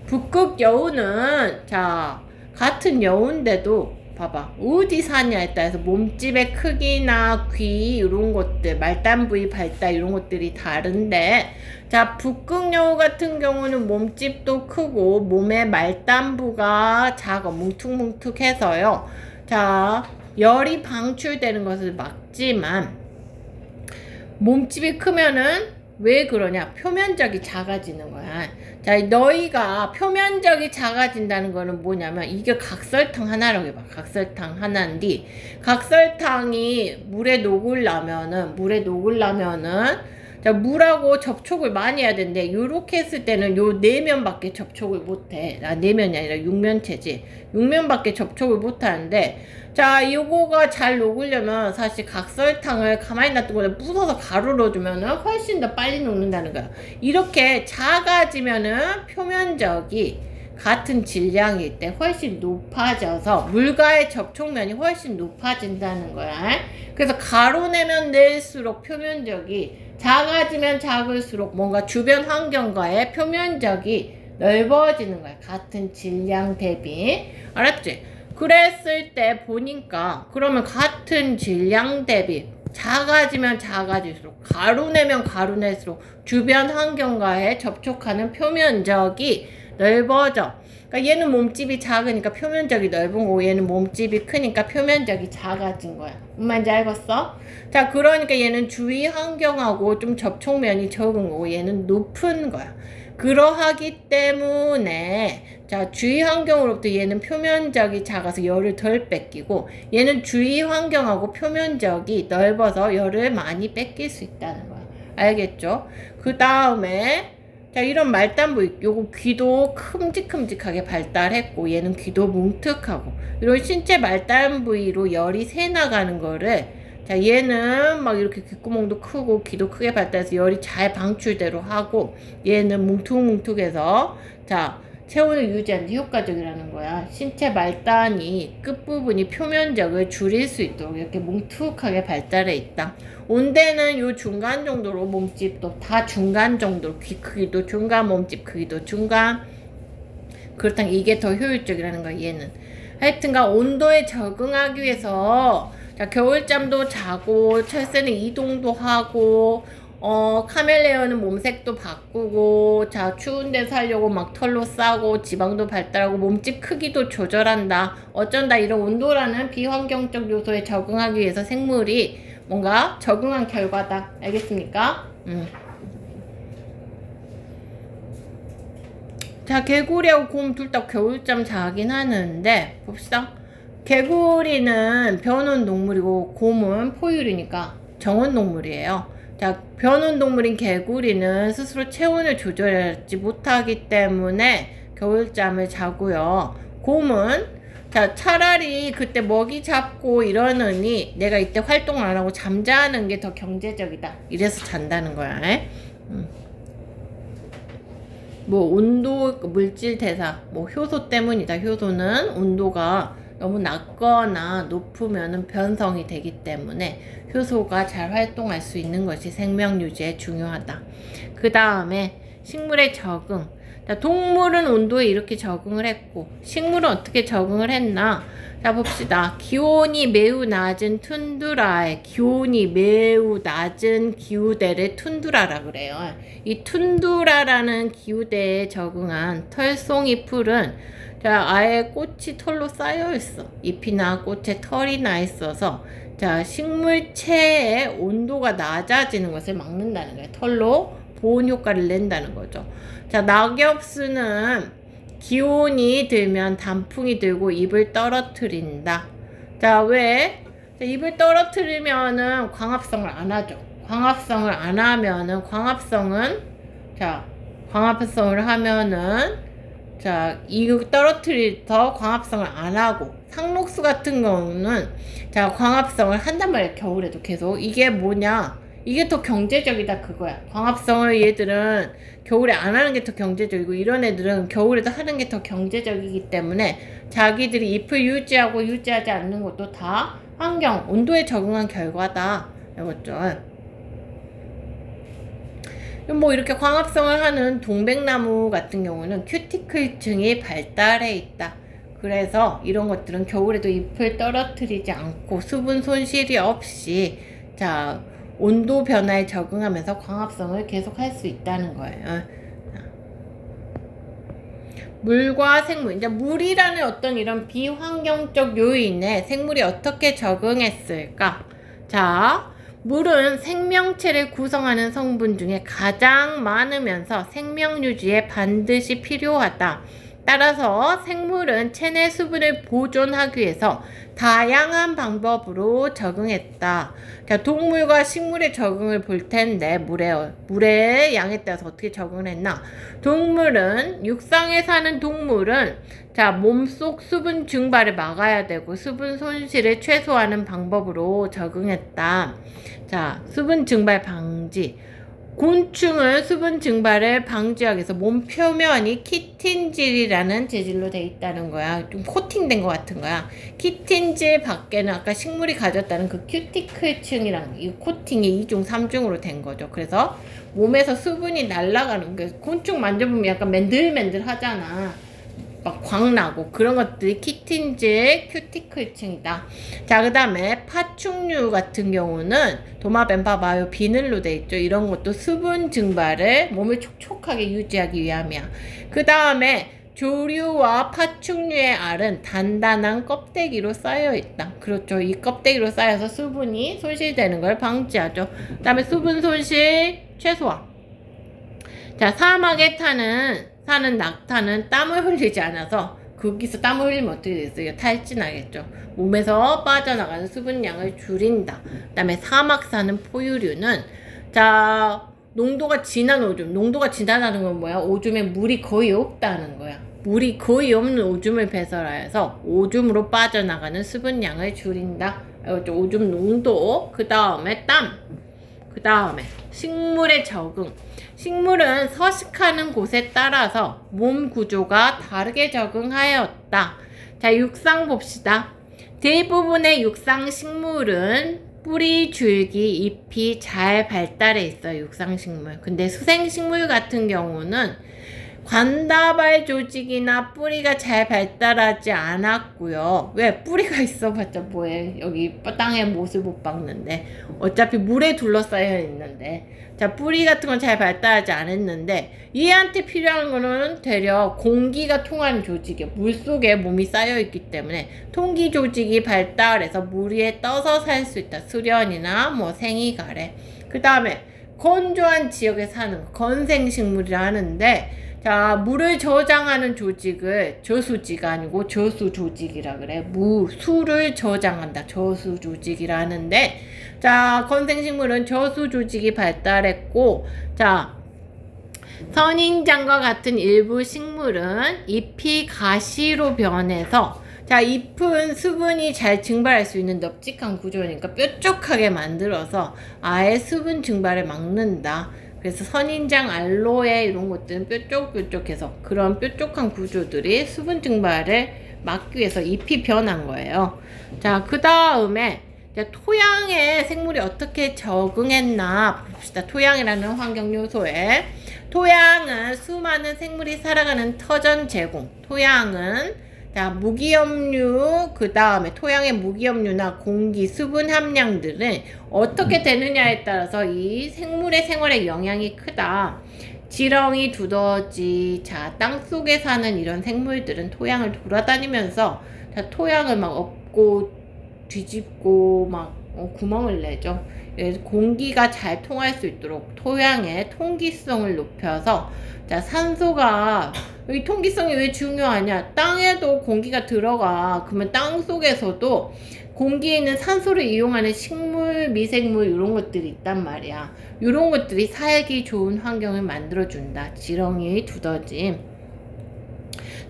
북극 여우는 자 같은 여우인데도 봐봐 어디 사냐에 따라서 몸집의 크기나 귀 이런 것들 말단 부위 발달 이런 것들이 다른데 자 북극여우 같은 경우는 몸집도 크고 몸의 말단부가 작아 뭉툭뭉툭해서요 자 열이 방출되는 것을 막지만 몸집이 크면은 왜 그러냐? 표면적이 작아지는 거야. 자, 너희가 표면적이 작아진다는 거는 뭐냐면 이게 각설탕 하나라고 해봐. 각설탕 하나인데 각설탕이 물에 녹으려면은 자, 물하고 접촉을 많이 해야 되는데 요렇게 했을 때는 요 내면밖에 접촉을 못해. 내면이 아니라 육면체지. 육면밖에 접촉을 못하는데 자, 요거가 잘 녹으려면 사실 각설탕을 가만히 놔두고 부숴서 가루 넣어주면 훨씬 더 빨리 녹는다는 거야. 이렇게 작아지면은 표면적이 같은 질량일 때 훨씬 높아져서 물과의 접촉면이 훨씬 높아진다는 거야. 그래서 가루 내면 낼수록 표면적이 작아지면 작을수록 뭔가 주변 환경과의 표면적이 넓어지는 거야. 같은 질량 대비. 알았지? 그랬을 때 보니까 그러면 같은 질량 대비 작아지면 작아질수록 가루 내면 가루 낼수록 주변 환경과의 접촉하는 표면적이 넓어져. 그러니까 얘는 몸집이 작으니까 표면적이 넓은 거고 얘는 몸집이 크니까 표면적이 작아진 거야. 뭔 말인지 알겠어? 자 그러니까 얘는 주위 환경하고 좀 접촉면이 적은 거고 얘는 높은 거야. 그러하기 때문에 자 주위 환경으로부터 얘는 표면적이 작아서 열을 덜 뺏기고 얘는 주위 환경하고 표면적이 넓어서 열을 많이 뺏길 수 있다는 거야. 알겠죠? 그 다음에 자 이런 말단부위 요거 귀도 큼직큼직하게 발달했고 얘는 귀도 뭉툭하고 이런 신체 말단부위로 열이 새 나가는 거를 자 얘는 막 이렇게 귓구멍도 크고 귀도 크게 발달해서 열이 잘 방출대로 하고 얘는 뭉툭뭉툭해서 자 체온을 유지하는 데 효과적이라는 거야. 신체 말단이 끝부분이 표면적을 줄일 수 있도록 이렇게 뭉툭하게 발달해 있다. 온대는 요 중간 정도로 몸집도 다 중간 정도로 귀 크기도 중간 몸집 크기도 중간 그렇다면 이게 더 효율적이라는 거야 얘는. 하여튼간 온도에 적응하기 위해서 자 겨울잠도 자고 철새는 이동도 하고 카멜레온은 몸색도 바꾸고 자 추운 데 살려고 막 털로 싸고 지방도 발달하고 몸집 크기도 조절한다. 어쩐다 이런 온도라는 비환경적 요소에 적응하기 위해서 생물이 뭔가 적응한 결과다. 알겠습니까? 자 개구리하고 곰 둘 다 겨울잠 자긴 하는데 봅시다. 개구리는 변온동물이고 곰은 포유류니까 정온동물이에요. 자, 변온동물인 개구리는 스스로 체온을 조절하지 못하기 때문에 겨울잠을 자고요. 곰은 자 차라리 그때 먹이 잡고 이러느니 내가 이때 활동을 안 하고 잠자는 게 더 경제적이다. 이래서 잔다는 거야. 뭐 온도, 물질 대사, 뭐 효소 때문이다. 효소는 온도가 너무 낮거나 높으면 변성이 되기 때문에 효소가 잘 활동할 수 있는 것이 생명 유지에 중요하다. 그 다음에 식물의 적응. 자, 동물은 온도에 이렇게 적응을 했고 식물은 어떻게 적응을 했나? 자, 봅시다. 기온이 매우 낮은 툰드라에 기온이 매우 낮은 기후대를 툰드라라 그래요. 이 툰드라라는 기후대에 적응한 털송이 풀은 자, 아예 꽃이 털로 쌓여 있어. 잎이나 꽃에 털이 나 있어서 자, 식물체의 온도가 낮아지는 것을 막는다는 거예요. 털로 보온 효과를 낸다는 거죠. 자, 낙엽수는 기온이 들면 단풍이 들고 잎을 떨어뜨린다. 자, 왜? 자, 잎을 떨어뜨리면은 광합성을 안 하죠. 광합성을 안 하면은 광합성을 하면은 자, 이거 떨어뜨려서 광합성을 안 하고 상록수 같은 경우는 자, 광합성을 한단 말이야. 겨울에도 계속. 이게 뭐냐? 이게 더 경제적이다 그거야. 광합성을 얘들은 겨울에 안 하는 게 더 경제적이고 이런 애들은 겨울에도 하는 게 더 경제적이기 때문에 자기들이 잎을 유지하고 유지하지 않는 것도 다 환경, 온도에 적응한 결과다. 이거죠. 뭐 이렇게 광합성을 하는 동백나무 같은 경우는 큐티클층이 발달해 있다. 그래서 이런 것들은 겨울에도 잎을 떨어뜨리지 않고 수분 손실이 없이 자, 온도 변화에 적응하면서 광합성을 계속 할 수 있다는 거예요. 물과 생물, 이제 물이라는 어떤 이런 비환경적 요인에 생물이 어떻게 적응했을까? 자, 물은 생명체를 구성하는 성분 중에 가장 많으면서 생명 유지에 반드시 필요하다. 따라서 생물은 체내 수분을 보존하기 위해서 다양한 방법으로 적응했다. 자, 동물과 식물의 적응을 볼 텐데 물의 양에 따라서 어떻게 적응을 했나? 동물은 육상에 사는 동물은 자, 몸속 수분 증발을 막아야 되고 수분 손실을 최소화하는 방법으로 적응했다. 자, 수분 증발 방지. 곤충은 수분 증발을 방지하기 위해서 몸 표면이 키틴질이라는 재질로 돼 있다는 거야. 좀 코팅된 것 같은 거야. 키틴질 밖에는 아까 식물이 가졌다는 그 큐티클층이랑 이 코팅이 2중, 3중으로 된 거죠. 그래서 몸에서 수분이 날아가는 게 곤충 만져보면 약간 맨들맨들 하잖아. 막 광나고 그런 것들이 키틴질 큐티클층이다. 자, 그 다음에 파충류 같은 경우는 도마뱀 봐봐요. 비늘로 돼 있죠. 이런 것도 수분 증발을 몸을 촉촉하게 유지하기 위함이야. 그 다음에 조류와 파충류의 알은 단단한 껍데기로 쌓여 있다. 그렇죠. 이 껍데기로 쌓여서 수분이 손실되는 걸 방지하죠. 그 다음에 수분 손실 최소화. 자, 사막에 사는 낙타는 땀을 흘리지 않아서 거기서 땀을 흘리면 어떻게 됐어요? 탈진하겠죠. 몸에서 빠져나가는 수분량을 줄인다. 그 다음에 사막 사는 포유류는 자, 농도가 진한 오줌. 농도가 진하다는 건 뭐야? 오줌에 물이 거의 없다는 거야. 물이 거의 없는 오줌을 배설하여서 오줌으로 빠져나가는 수분량을 줄인다. 이거죠. 오줌 농도. 그 다음에 땀. 그 다음에 식물의 적응. 식물은 서식하는 곳에 따라서 몸 구조가 다르게 적응하였다. 자, 육상 봅시다. 대부분의 육상 식물은 뿌리, 줄기, 잎이 잘 발달해 있어요. 육상 식물. 근데 수생 식물 같은 경우는 관다발 조직이나 뿌리가 잘 발달하지 않았고요. 왜? 뿌리가 있어봤자 뭐해. 여기 땅에 못을 못 박는데 어차피 물에 둘러싸여 있는데 자, 뿌리 같은 건 잘 발달하지 않았는데 얘한테 필요한 거는 대략 공기가 통하는 조직이에요. 물속에 몸이 쌓여 있기 때문에 통기 조직이 발달해서 물 위에 떠서 살 수 있다. 수련이나 뭐 생이가래. 그 다음에 건조한 지역에 사는 건생식물이라 하는데 자, 물을 저장하는 조직을 저수지가 아니고 저수조직이라 그래. 수를 저장한다. 저수조직이라 하는데 자, 건생식물은 저수조직이 발달했고 자, 선인장과 같은 일부 식물은 잎이 가시로 변해서 자, 잎은 수분이 잘 증발할 수 있는 넓직한 구조니까 뾰족하게 만들어서 아예 수분 증발을 막는다. 그래서 선인장, 알로에 이런 것들은 뾰족뾰족해서 그런 뾰족한 구조들이 수분 증발을 막기 위해서 잎이 변한 거예요. 자, 그 다음에 이제 토양에 생물이 어떻게 적응했나 봅시다. 토양이라는 환경 요소에. 토양은 수많은 생물이 살아가는 터전 제공. 토양은 자, 무기염류, 그 다음에 토양의 무기염류나 공기, 수분 함량들은 어떻게 되느냐에 따라서 이 생물의 생활에 영향이 크다. 지렁이, 두더지, 자, 땅속에 사는 이런 생물들은 토양을 돌아다니면서 자, 토양을 막 엎고 뒤집고 막 구멍을 내죠. 그래서 공기가 잘 통할 수 있도록 토양의 통기성을 높여서 자, 산소가 이 통기성이 왜 중요하냐? 땅에도 공기가 들어가. 그러면 땅 속에서도 공기에 있는 산소를 이용하는 식물, 미생물 이런 것들이 있단 말이야. 이런 것들이 살기 좋은 환경을 만들어준다. 지렁이, 두더지.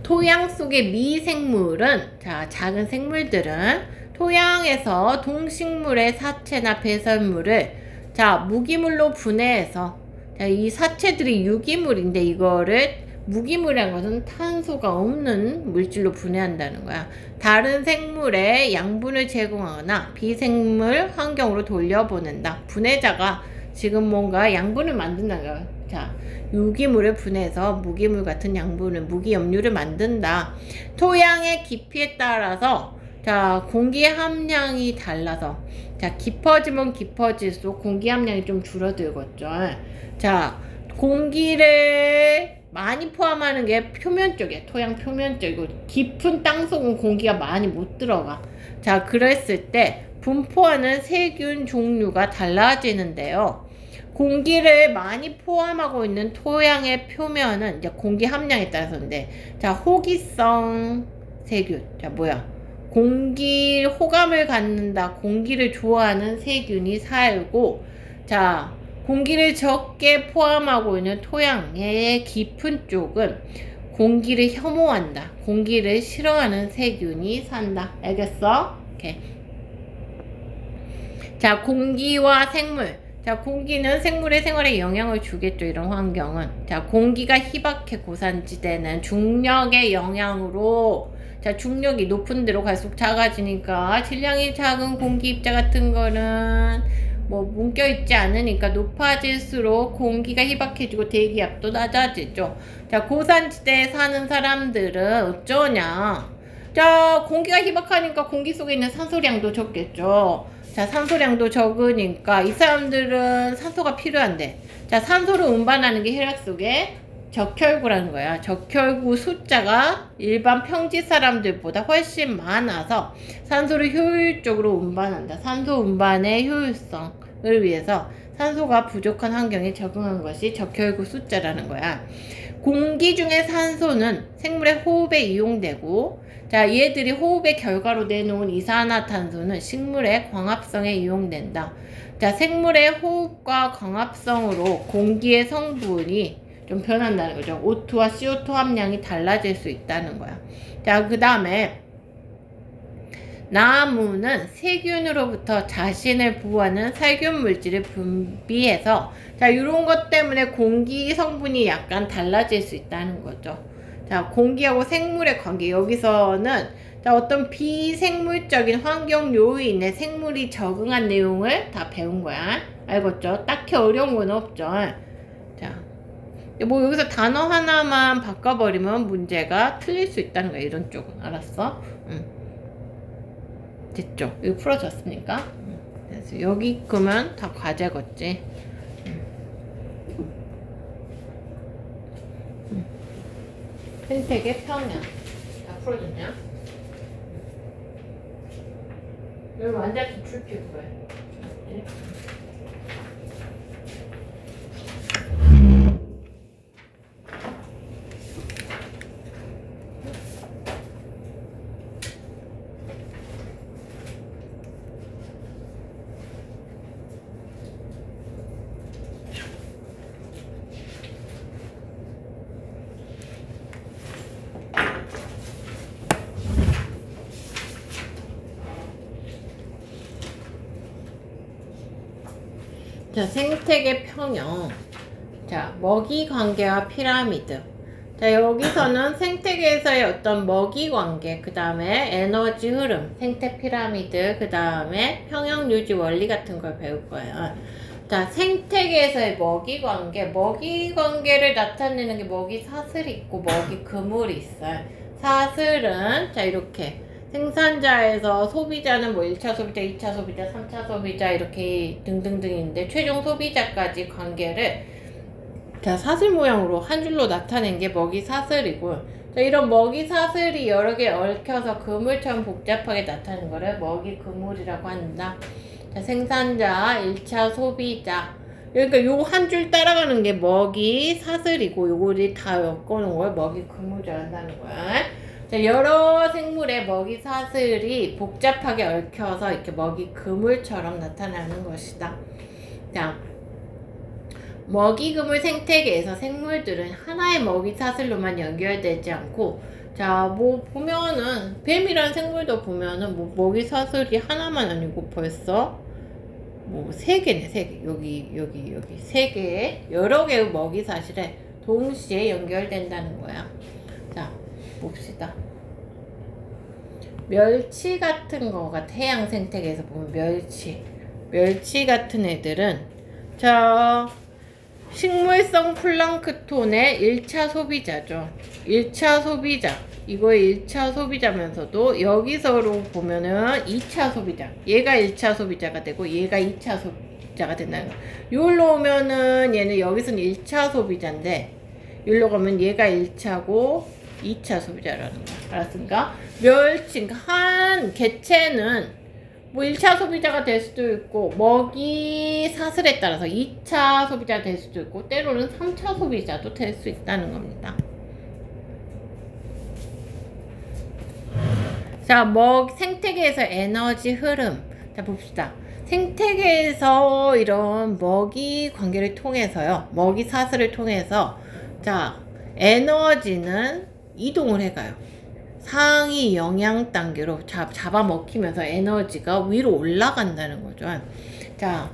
토양 속의 미생물은 자, 작은 생물들은 토양에서 동식물의 사체나 배설물을 자, 무기물로 분해해서 자, 이 사체들이 유기물인데 이거를 무기물이라는 것은 탄소가 없는 물질로 분해한다는 거야. 다른 생물에 양분을 제공하거나 비생물 환경으로 돌려보낸다. 분해자가 지금 뭔가 양분을 만든다는 거야. 자, 유기물을 분해해서 무기물 같은 양분을, 무기염류를 만든다. 토양의 깊이에 따라서 자, 공기 함량이 달라서 자, 깊어지면 깊어질수록 공기 함량이 좀 줄어들겠죠. 자, 공기를 많이 포함하는 게 표면 쪽이야. 토양 표면 쪽이고 깊은 땅속은 공기가 많이 못 들어가. 자, 그랬을 때 분포하는 세균 종류가 달라지는데요. 공기를 많이 포함하고 있는 토양의 표면은 이제 공기 함량에 따라서인데 자, 호기성 세균. 자, 뭐야? 공기 호감을 갖는다. 공기를 좋아하는 세균이 살고 자, 공기를 적게 포함하고 있는 토양의 깊은 쪽은 공기를 혐오한다. 공기를 싫어하는 세균이 산다. 알겠어? 오케이. 자, 공기와 생물. 자, 공기는 생물의 생활에 영향을 주겠죠. 이런 환경은. 자, 공기가 희박해 고산지대는 중력의 영향으로 자, 중력이 높은 데로 갈수록 작아지니까 질량이 작은 공기 입자 같은 거는 뭐 뭉껴있지 않으니까 높아질수록 공기가 희박해지고 대기압도 낮아지죠. 자, 고산지대에 사는 사람들은 어쩌냐? 자, 공기가 희박하니까 공기 속에 있는 산소량도 적겠죠. 자, 산소량도 적으니까 이 사람들은 산소가 필요한데 자, 산소를 운반하는 게 혈액 속에 적혈구라는 거야. 적혈구 숫자가 일반 평지 사람들보다 훨씬 많아서 산소를 효율적으로 운반한다. 산소 운반의 효율성을 위해서 산소가 부족한 환경에 적응한 것이 적혈구 숫자라는 거야. 공기 중에 산소는 생물의 호흡에 이용되고 자, 얘들이 호흡의 결과로 내놓은 이산화탄소는 식물의 광합성에 이용된다. 자, 생물의 호흡과 광합성으로 공기의 성분이 좀 변한다는 거죠. O2와 CO2 함량이 달라질 수 있다는 거야. 자, 그 다음에 나무는 세균으로부터 자신을 보호하는 살균 물질을 분비해서 자, 이런 것 때문에 공기 성분이 약간 달라질 수 있다는 거죠. 자, 공기하고 생물의 관계. 여기서는 자, 어떤 비생물적인 환경 요인에 생물이 적응한 내용을 다 배운 거야. 알겠죠? 딱히 어려운 건 없죠. 자, 뭐 여기서 단어 하나만 바꿔버리면 문제가 틀릴 수 있다는 거야. 이런 쪽은. 알았어? 됐죠? 이거 풀어졌으니까. 그래서 여기 그러면 다 과제겠지. 생태계 평양. 다 풀어졌냐? 여기 완전 기출피부야. 자, 생태계 평형. 자, 먹이 관계와 피라미드. 자, 여기서는 생태계에서의 어떤 먹이 관계, 그 다음에 에너지 흐름, 생태 피라미드, 그 다음에 평형 유지 원리 같은 걸 배울 거예요. 자, 생태계에서의 먹이 관계를 나타내는 게 먹이 사슬이 있고 먹이 그물이 있어요. 사슬은 자, 이렇게 생산자에서 소비자는 뭐 1차 소비자, 2차 소비자, 3차 소비자 이렇게 등등등 있는데 최종 소비자까지 관계를 자, 사슬 모양으로 한 줄로 나타낸 게 먹이 사슬이고, 자, 이런 먹이 사슬이 여러 개 얽혀서 그물처럼 복잡하게 나타낸 거를 먹이 그물이라고 한다. 자, 생산자, 1차 소비자. 그러니까 요 한 줄 따라가는 게 먹이 사슬이고, 요거를 다 엮어놓은 걸 먹이 그물이라고 한다는 거야. 자, 여러 생물의 먹이 사슬이 복잡하게 얽혀서 이렇게 먹이 그물처럼 나타나는 것이다. 자, 먹이 그물 생태계에서 생물들은 하나의 먹이 사슬로만 연결되지 않고, 자, 뭐 보면은 뱀이란 생물도 보면은 뭐 먹이 사슬이 하나만 아니고 벌써 뭐 3개네, 3개. 여기 3개의 여러 개의 먹이 사슬에 동시에 연결된다는 거야. 자, 봅시다. 멸치 같은 거가 태양 생태계에서 보면 멸치 같은 애들은 자, 식물성 플랑크톤의 1차 소비자죠. 1차 소비자. 이거의 1차 소비자면서도 여기서로 보면은 2차 소비자. 얘가 1차 소비자가 되고 얘가 2차 소비자가 된다는 거야. 여기로 오면은 얘는 여기서는 1차 소비자인데 여기로 가면 얘가 1차고 2차 소비자라는 거야. 알았습니까? 멸치, 한 개체는 뭐 1차 소비자가 될 수도 있고 먹이 사슬에 따라서 2차 소비자가 될 수도 있고 때로는 3차 소비자도 될 수 있다는 겁니다. 자, 생태계에서 에너지 흐름. 자, 봅시다. 생태계에서 이런 먹이 관계를 통해서요. 먹이 사슬을 통해서 자, 에너지는 이동을 해가요. 상위 영양 단계로 잡아먹히면서 에너지가 위로 올라간다는 거죠. 자,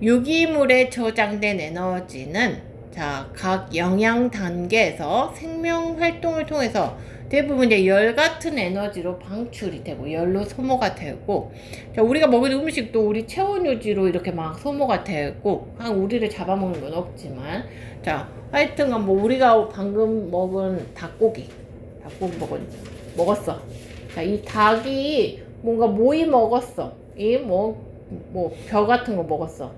유기물에 저장된 에너지는 자, 각 영양 단계에서 생명 활동을 통해서 대부분 이제 열 같은 에너지로 방출이 되고 열로 소모가 되고, 자, 우리가 먹은 음식도 우리 체온 유지로 이렇게 막 소모가 되고, 우리를 잡아먹는 건 없지만, 자, 하여튼간 뭐 우리가 방금 먹은 닭고기 먹었어. 자, 이 닭이 뭔가 모이 먹었어. 이 벼 같은 거 먹었어.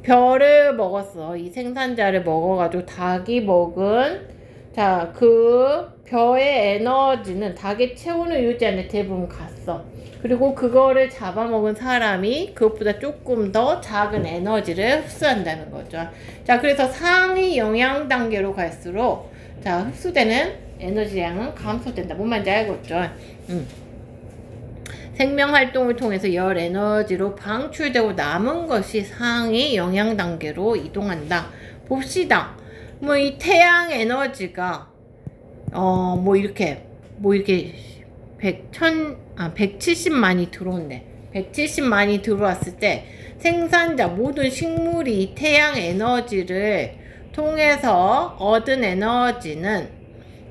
벼를 먹었어. 이 생산자를 먹어가지고 닭이 먹은 자, 그 벼의 에너지는 닭의 체온을 유지하는 데 대부분 갔어. 그리고 그거를 잡아먹은 사람이 그것보다 조금 더 작은 에너지를 흡수한다는 거죠. 자, 그래서 상위 영양 단계로 갈수록 자, 흡수되는 에너지량은 감소된다. 뭔 말인지 알겠죠? 생명활동을 통해서 열 에너지로 방출되고 남은 것이 상위 영양 단계로 이동한다. 봅시다. 뭐 이 태양 에너지가 뭐 이렇게 170만이 들어온대. 170만이 들어왔을 때 생산자 모든 식물이 이 태양 에너지를 통해서 얻은 에너지는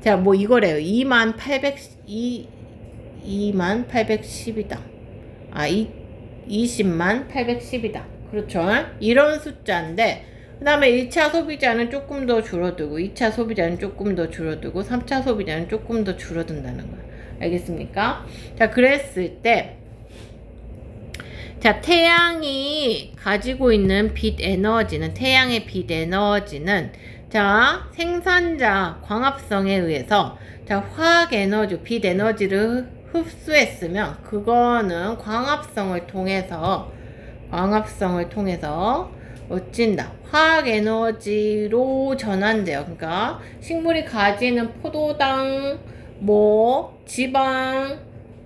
자, 뭐 이거래요. 20만810이다. 20만810이다. 그렇죠? 이런 숫자인데, 그 다음에 1차 소비자는 조금 더 줄어들고, 2차 소비자는 조금 더 줄어들고, 3차 소비자는 조금 더 줄어든다는 거야. 알겠습니까? 자, 그랬을 때, 자, 태양이 가지고 있는 빛 에너지는, 태양의 빛 에너지는, 자, 생산자 광합성에 의해서, 자, 화학 에너지, 빛 에너지를 흡수했으면, 그거는 광합성을 통해서 어찐다. 화학 에너지로 전환돼요. 그러니까 식물이 가지는 포도당, 뭐 지방,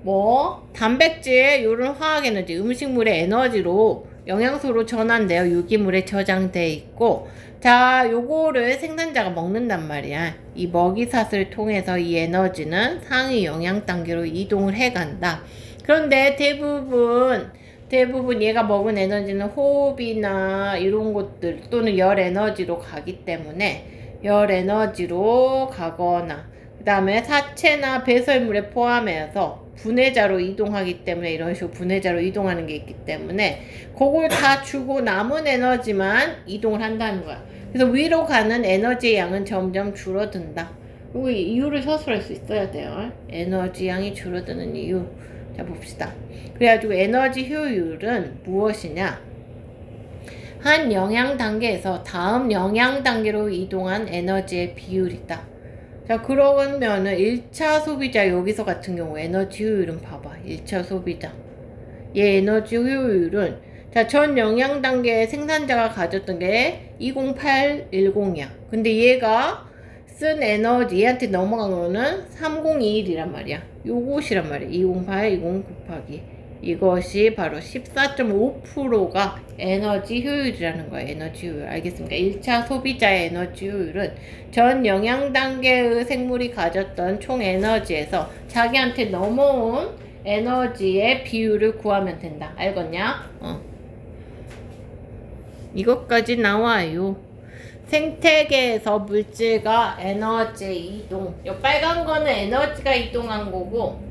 뭐 단백질 이런 화학 에너지, 음식물의 에너지로 영양소로 전환돼요. 유기물에 저장돼 있고, 자, 요거를 생산자가 먹는단 말이야. 이 먹이사슬을 통해서 이 에너지는 상위 영양 단계로 이동을 해간다. 그런데 대부분 얘가 먹은 에너지는 호흡이나 이런 것들 또는 열 에너지로 가기 때문에 열 에너지로 가거나 그 다음에 사체나 배설물에 포함해서 분해자로 이동하기 때문에 이런 식으로 분해자로 이동하는 게 있기 때문에 그걸 다 주고 남은 에너지만 이동을 한다는 거야. 그래서 위로 가는 에너지의 양은 점점 줄어든다. 그리고 이유를 서술할 수 있어야 돼요. 에너지 양이 줄어드는 이유. 자, 봅시다. 그래가지고 에너지 효율은 무엇이냐? 한 영양 단계에서 다음 영양 단계로 이동한 에너지의 비율이다. 자, 그러면은 1차 소비자 여기서 같은 경우 에너지 효율은 봐봐. 1차 소비자. 얘 에너지 효율은 자, 전 영양 단계의 생산자가 가졌던 게 20810이야. 근데 얘가 쓴 에너지 얘한테 넘어간 거는 3021이란 말이야. 요것이란 말이야. 208, 20 곱하기 이것이 바로 14.5%가 에너지 효율이라는 거야. 에너지 효율. 알겠습니까? 1차 소비자의 에너지 효율은 전 영양 단계의 생물이 가졌던 총 에너지에서 자기한테 넘어온 에너지의 비율을 구하면 된다. 알겠냐? 이것까지 나와요. 생태계에서 물질과 에너지 이동. 이 빨간 거는 에너지가 이동한 거고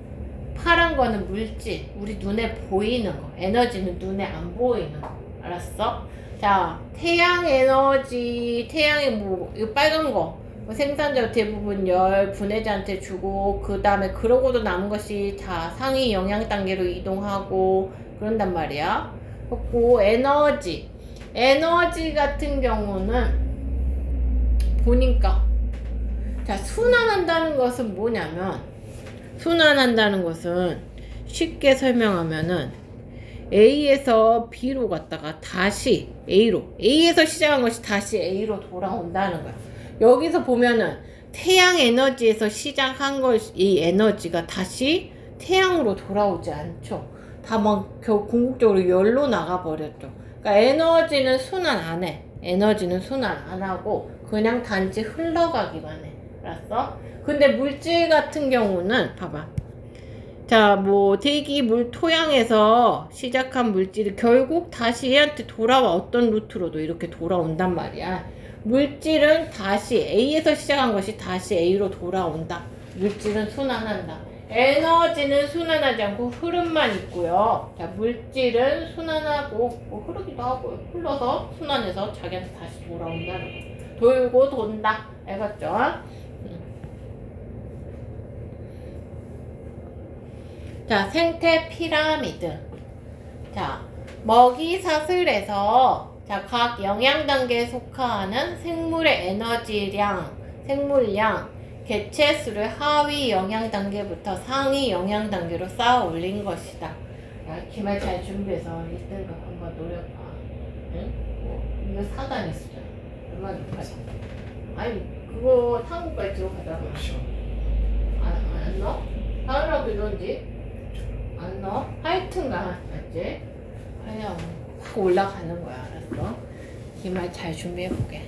파란 거는 물질. 우리 눈에 보이는 거. 에너지는 눈에 안 보이는 거. 알았어? 자, 태양 에너지, 태양의 이 빨간 거. 생산자 대부분 열 분해자한테 주고 그 다음에 그러고도 남은 것이 다 상위 영양 단계로 이동하고 그런단 말이야. 그리고 에너지 같은 경우는 보니까 자, 순환한다는 것은 뭐냐면 순환한다는 것은 쉽게 설명하면은 A에서 B로 갔다가 다시 A에서 시작한 것이 다시 A로 돌아온다는 거야. 여기서 보면은 태양 에너지에서 시작한 이 에너지가 다시 태양으로 돌아오지 않죠. 다 막 궁극적으로 열로 나가버렸죠. 그러니까 에너지는 순환 안 해. 에너지는 순환 안 하고 그냥 단지 흘러가기만 해. 알았어? 근데 물질 같은 경우는 봐봐. 자, 뭐 대기, 물, 토양에서 시작한 물질이 결국 다시 얘한테 돌아와. 어떤 루트로도 이렇게 돌아온단 말이야. 물질은 다시 A에서 시작한 것이 다시 A로 돌아온다. 물질은 순환한다. 에너지는 순환하지 않고 흐름만 있고요. 자, 물질은 순환하고 뭐 흐르기도 하고요. 흘러서 순환해서 자기한테 다시 돌아온다는 거. 돌고 돈다. 알겠죠? 자, 생태 피라미드. 자, 먹이 사슬에서 자, 각 영양 단계에 속하는 생물의 에너지량, 생물량, 개체수를 하위 영양 단계부터 상위 영양 단계로 쌓아 올린 것이다. 야, 기말 잘 준비해서 1등급 한번 노려봐. 응? 이거 4단 있어요. 얼마나 높아지? 아니, 그거 탐구까지 들어가잖아. 안 넣어? 다음이라고 이런지? 안 넣어? 하여튼가, 맞지? 그냥 확 올라가는 거야. 알았어? 기말 잘 준비해보게.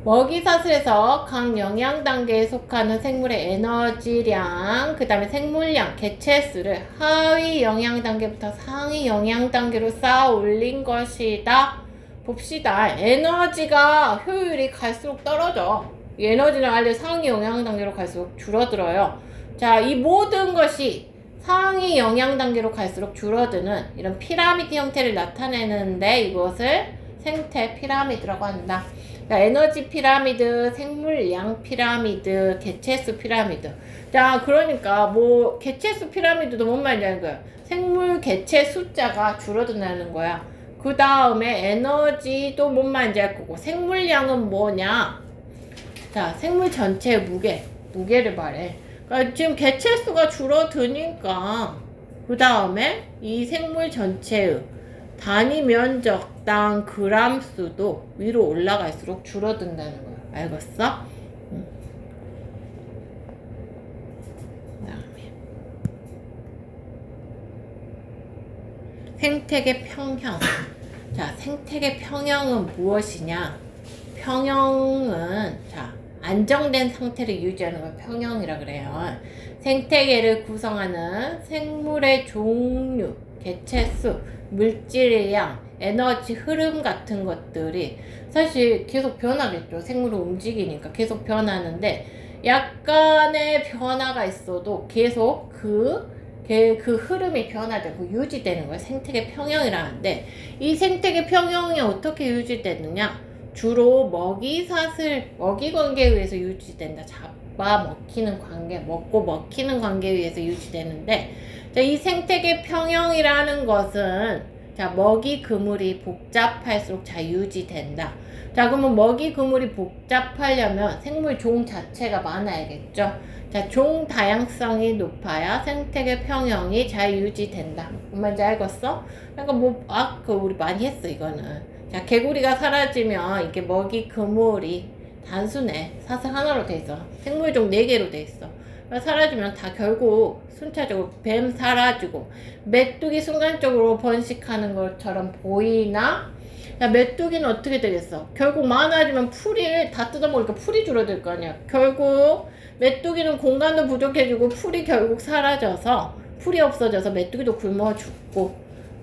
먹이사슬에서 각 영양 단계에 속하는 생물의 에너지량, 그 다음에 생물량, 개체수를 하위 영양 단계부터 상위 영양 단계로 쌓아 올린 것이다. 봅시다. 에너지가 효율이 갈수록 떨어져. 이 에너지는 알려 상위 영양 단계로 갈수록 줄어들어요. 자, 이 모든 것이 상위 영양 단계로 갈수록 줄어드는 이런 피라미드 형태를 나타내는데 이것을 생태 피라미드라고 한다. 그러니까 에너지 피라미드, 생물량 피라미드, 개체수 피라미드. 자, 그러니까 뭐 개체수 피라미드도 뭔 말이냐는 거야. 생물 개체 숫자가 줄어든다는 거야. 그 다음에 에너지도 뭔 말인지 알 거고, 생물량은 뭐냐? 자, 생물 전체의 무게를 말해. 그러니까 지금 개체수가 줄어드니까 그 다음에 이 생물 전체의 단위 면적당 그람 수도 위로 올라갈수록 줄어든다는 거야. 알겠어? 그다음에 생태계 평형. 자, 생태계 평형은 무엇이냐? 평형은 자, 안정된 상태를 유지하는 걸 평형이라 그래요. 생태계를 구성하는 생물의 종류, 개체수, 물질의 양, 에너지 흐름 같은 것들이 사실 계속 변하겠죠. 생물을 움직이니까 계속 변하는데 약간의 변화가 있어도 계속 그 흐름이 변화되고 유지되는 거예요. 생태계 평형이라는데 이 생태계 평형이 어떻게 유지되느냐? 주로 먹이 관계에 의해서 유지된다. 먹고 먹히는 관계에 의해서 유지되는데, 자, 이 생태계 평형이라는 것은 자, 먹이 그물이 복잡할수록 잘 유지된다. 자, 그러면 먹이 그물이 복잡하려면 생물 종 자체가 많아야겠죠. 자, 종 다양성이 높아야 생태계 평형이 잘 유지된다. 뭔 말인지 알겠어? 그러니까 우리 많이 했어, 이거는. 자, 개구리가 사라지면 이게 먹이 그물이 단순해. 사슬 하나로 돼 있어. 생물종 4개로 돼 있어. 사라지면 다 결국 순차적으로 뱀 사라지고 메뚜기 순간적으로 번식하는 것처럼 보이나? 야, 메뚜기는 어떻게 되겠어? 결국 많아지면 풀이 다 뜯어먹으니까 풀이 줄어들 거 아니야. 결국 메뚜기는 공간도 부족해지고 풀이 결국 사라져서 풀이 없어져서 메뚜기도 굶어 죽고,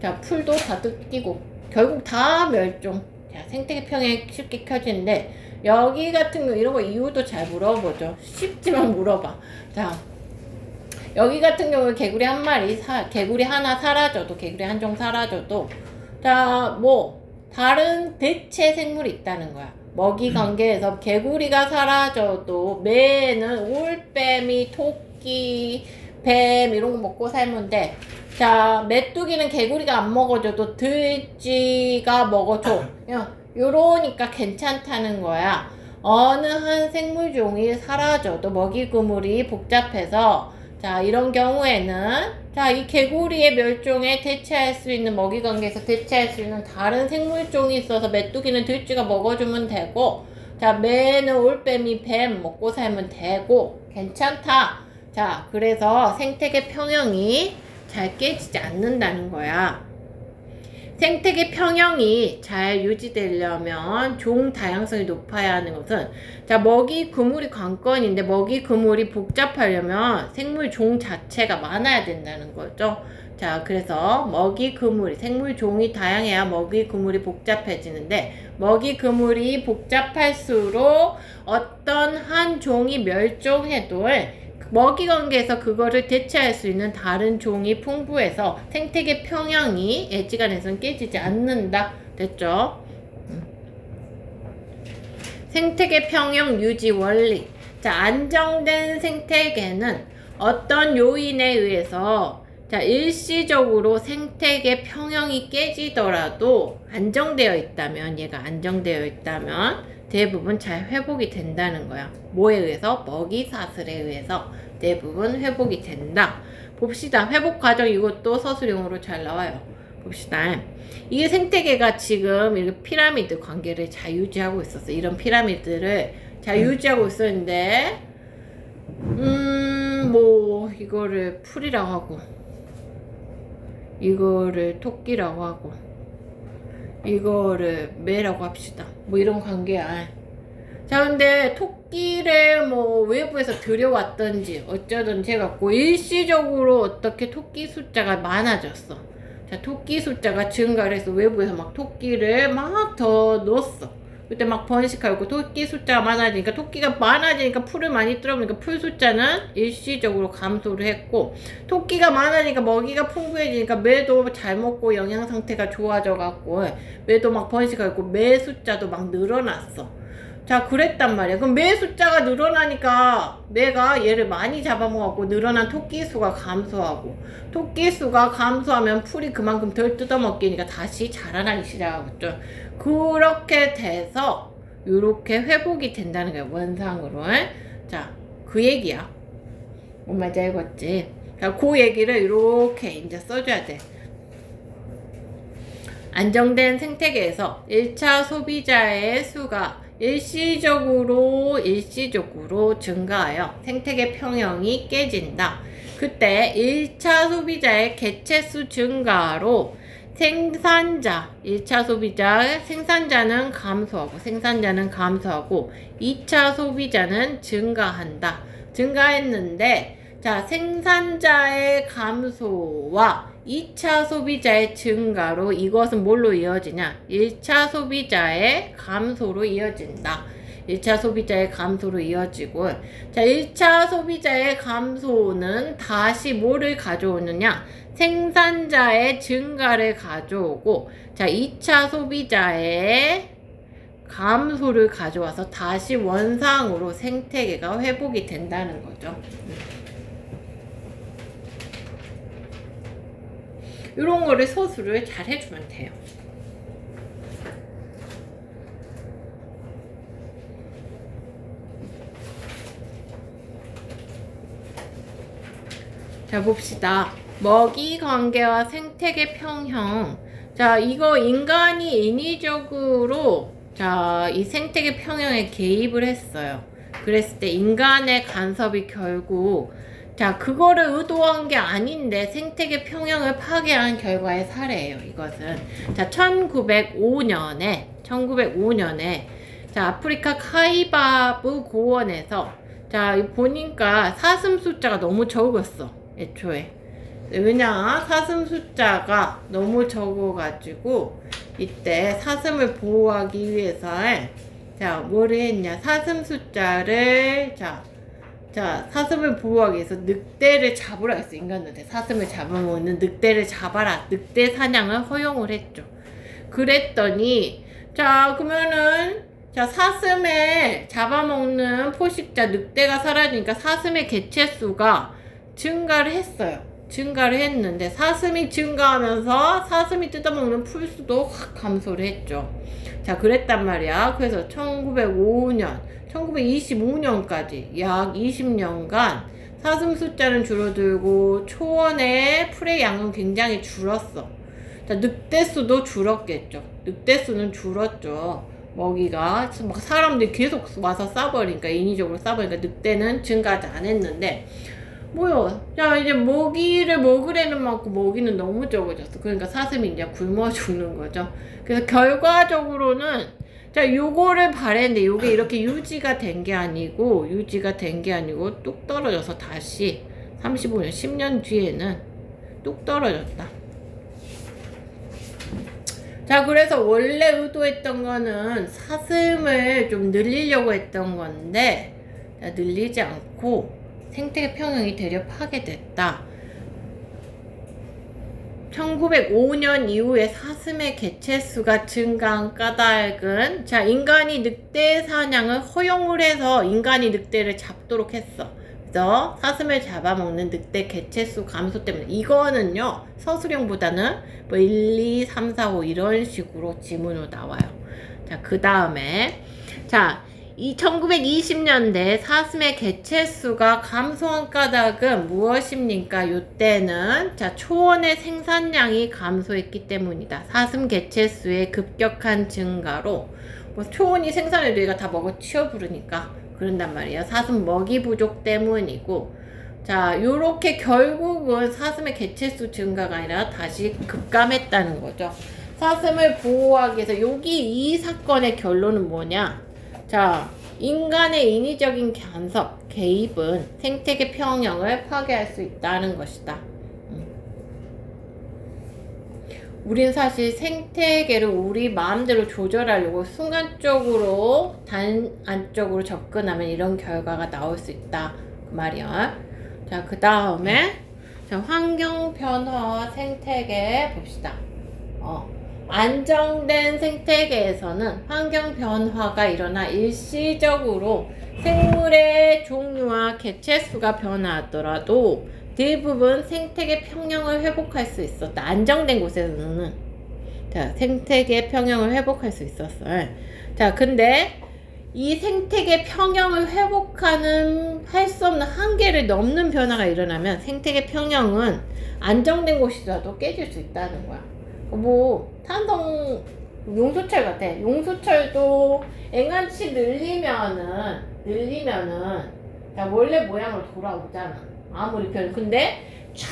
자, 풀도 다 뜯기고 결국 다 멸종. 자, 생태계 평형이 쉽게 켜지는데 여기 같은 경우 이런 거 이유도 잘 물어보죠. 쉽지만 물어봐. 자, 여기 같은 경우 개구리 개구리 하나 사라져도, 개구리 한 종 사라져도, 자, 다른 대체 생물이 있다는 거야. 먹이 관계에서 개구리가 사라져도 매는 올빼미, 토끼, 뱀 이런 거 먹고 살면 돼. 자, 메뚜기는 개구리가 안 먹어줘도 들쥐가 먹어줘. 요러니까 괜찮다는 거야. 어느 한 생물종이 사라져도 먹이 그물이 복잡해서, 자, 이런 경우에는 자, 이 개구리의 멸종에 대체할 수 있는, 먹이 관계에서 대체할 수 있는 다른 생물종이 있어서 메뚜기는 들쥐가 먹어주면 되고, 자, 매는 올빼미, 뱀 먹고 살면 되고 괜찮다. 자, 그래서 생태계 평형이 잘 깨지지 않는다는 거야. 생태계 평형이 잘 유지되려면 종 다양성이 높아야 하는 것은, 자, 먹이 그물이 관건인데 먹이 그물이 복잡하려면 생물 종 자체가 많아야 된다는 거죠. 자, 그래서 먹이 그물이, 생물 종이 다양해야 먹이 그물이 복잡해지는데, 먹이 그물이 복잡할수록 어떤 한 종이 멸종해도 먹이 관계에서 그거를 대체할 수 있는 다른 종이 풍부해서 생태계 평형이 애지간해서는 깨지지 않는다. 됐죠? 생태계 평형 유지 원리. 자, 안정된 생태계는 어떤 요인에 의해서, 자, 일시적으로 생태계 평형이 깨지더라도 안정되어 있다면, 얘가 안정되어 있다면 대부분 잘 회복이 된다는 거야. 뭐에 의해서? 먹이 사슬에 의해서 대부분 회복이 된다. 봅시다. 회복 과정, 이것도 서술형으로 잘 나와요. 봅시다. 이게 생태계가 지금 이렇게 피라미드 관계를 잘 유지하고 있었어. 이런 피라미드를 잘 유지하고 있었는데, 이거를 풀이라고 하고, 이거를 토끼라고 하고, 이거를 매라고 합시다. 이런 관계야. 자, 근데 토끼를 외부에서 들여왔던지 어쩌든지 해갖고 일시적으로 어떻게 토끼 숫자가 많아졌어. 자, 토끼 숫자가 증가를 해서 외부에서 막 토끼를 막 더 넣었어. 그때 막 번식하고 토끼 숫자가 많아지니까, 토끼가 많아지니까 풀을 많이 뜯어먹으니까 풀 숫자는 일시적으로 감소를 했고, 토끼가 많아지니까 먹이가 풍부해지니까 매도 잘 먹고 영양 상태가 좋아져 갖고 매도 막 번식하고 매 숫자도 막 늘어났어. 자, 그랬단 말이야. 그럼 매 숫자가 늘어나니까 매가 얘를 많이 잡아먹었고 늘어난 토끼 수가 감소하고, 토끼 수가 감소하면 풀이 그만큼 덜 뜯어먹기니까 다시 자라나기 시작하겠죠. 그렇게 돼서 이렇게 회복이 된다는 거야, 원상으로. 자, 그 얘기야. 뭔 말인지 알겠지? 자, 그 얘기를 이렇게 이제 써줘야 돼. 안정된 생태계에서 1차 소비자의 수가 일시적으로 증가하여 생태계 평형이 깨진다. 그때 1차 소비자의 개체수 증가로 1차 소비자, 생산자는 감소하고 2차 소비자는 증가한다. 증가했는데, 자, 생산자의 감소와 2차 소비자의 증가로 이것은 뭘로 이어지냐? 1차 소비자의 감소로 이어진다. 1차 소비자의 감소로 이어지고, 자, 1차 소비자의 감소는 다시 뭐를 가져오느냐? 생산자의 증가를 가져오고, 자, 2차 소비자의 감소를 가져와서 다시 원상으로 생태계가 회복이 된다는 거죠. 이런 거를 서술을 잘 해주면 돼요. 자, 봅시다. 먹이 관계와 생태계 평형. 자, 이거 인간이 인위적으로 자, 이 생태계 평형에 개입을 했어요. 그랬을 때 인간의 간섭이 결국 자, 그거를 의도한 게 아닌데 생태계 평형을 파괴한 결과의 사례예요. 이것은 자, 1905년에 자, 아프리카 카이바브 고원에서 자, 보니까 사슴 숫자가 너무 적었어. 애초에. 왜냐? 사슴 숫자가 너무 적어가지고 이때 사슴을 보호하기 위해서 자, 뭐를 했냐? 사슴 숫자를 자, 사슴을 보호하기 위해서 늑대를 잡으라 했어. 인간한테 사슴을 잡아먹는 늑대를 잡아라. 늑대 사냥을 허용을 했죠. 그랬더니 자, 그러면은 자, 사슴을 잡아먹는 포식자 늑대가 사라지니까 사슴의 개체수가 증가를 했어요. 증가를 했는데 사슴이 증가하면서 사슴이 뜯어먹는 풀수도 확 감소를 했죠. 자, 그랬단 말이야. 그래서 1905년 1925년까지 약 20년간 사슴 숫자는 줄어들고 초원의 풀의 양은 굉장히 줄었어. 자, 늑대 수도 줄었겠죠. 늑대 수는 줄었죠. 먹이가 막 사람들이 계속 와서 싸버리니까, 인위적으로 싸버리니까 늑대는 증가하지 않았는데 뭐요? 자, 이제 먹이를 먹으려는 만큼 먹이는 너무 적어졌어. 그러니까 사슴이 이제 굶어 죽는 거죠. 그래서 결과적으로는 자, 요거를 바랬는데 요게 이렇게 유지가 된 게 아니고 뚝 떨어져서 다시 35년 10년 뒤에는 뚝 떨어졌다. 자, 그래서 원래 의도했던 거는 사슴을 좀 늘리려고 했던 건데 자, 늘리지 않고 생태계 평형이 되려 파괴됐다. 1905년 이후에 사슴의 개체수가 증가한 까닭은 자, 인간이 늑대 사냥을 허용을 해서 인간이 늑대를 잡도록 했어. 그래서 사슴을 잡아먹는 늑대 개체수 감소 때문에. 이거는요 서술형보다는 뭐 1, 2, 3, 4, 5 이런 식으로 지문으로 나와요. 자, 그 다음에 자, 이 1920년대 사슴의 개체수가 감소한 까닭은 무엇입니까? 요때는 자, 초원의 생산량이 감소했기 때문이다. 사슴 개체수의 급격한 증가로 뭐 초원이 생산해도 얘가 다 먹어 치워 부르니까 그런단 말이에요. 사슴 먹이 부족 때문이고 자, 요렇게 결국은 사슴의 개체수 증가가 아니라 다시 급감했다는 거죠. 사슴을 보호하기 위해서 여기 이 사건의 결론은 뭐냐? 자, 인간의 인위적인 간섭, 개입은 생태계 평형을 파괴할 수 있다는 것이다. 우린 사실 생태계를 우리 마음대로 조절하려고 순간적으로 단안적으로 접근하면 이런 결과가 나올 수 있다. 그 말이야. 자, 그 다음에 자, 환경 변화와 생태계 봅시다. 안정된 생태계에서는 환경 변화가 일어나 일시적으로 생물의 종류와 개체수가 변화하더라도 대부분 생태계 평형을 회복할 수 있었다. 안정된 곳에서는 자, 생태계 평형을 회복할 수 있었어요. 자, 근데 이 생태계 평형을 회복하는 할 수 없는 한계를 넘는 변화가 일어나면 생태계 평형은 안정된 곳이라도 깨질 수 있다는 거야. 뭐 탄성 용수철 같아. 용수철도 앵간치 늘리면은 자, 원래 모양으로 돌아오잖아. 아무리 근데 촥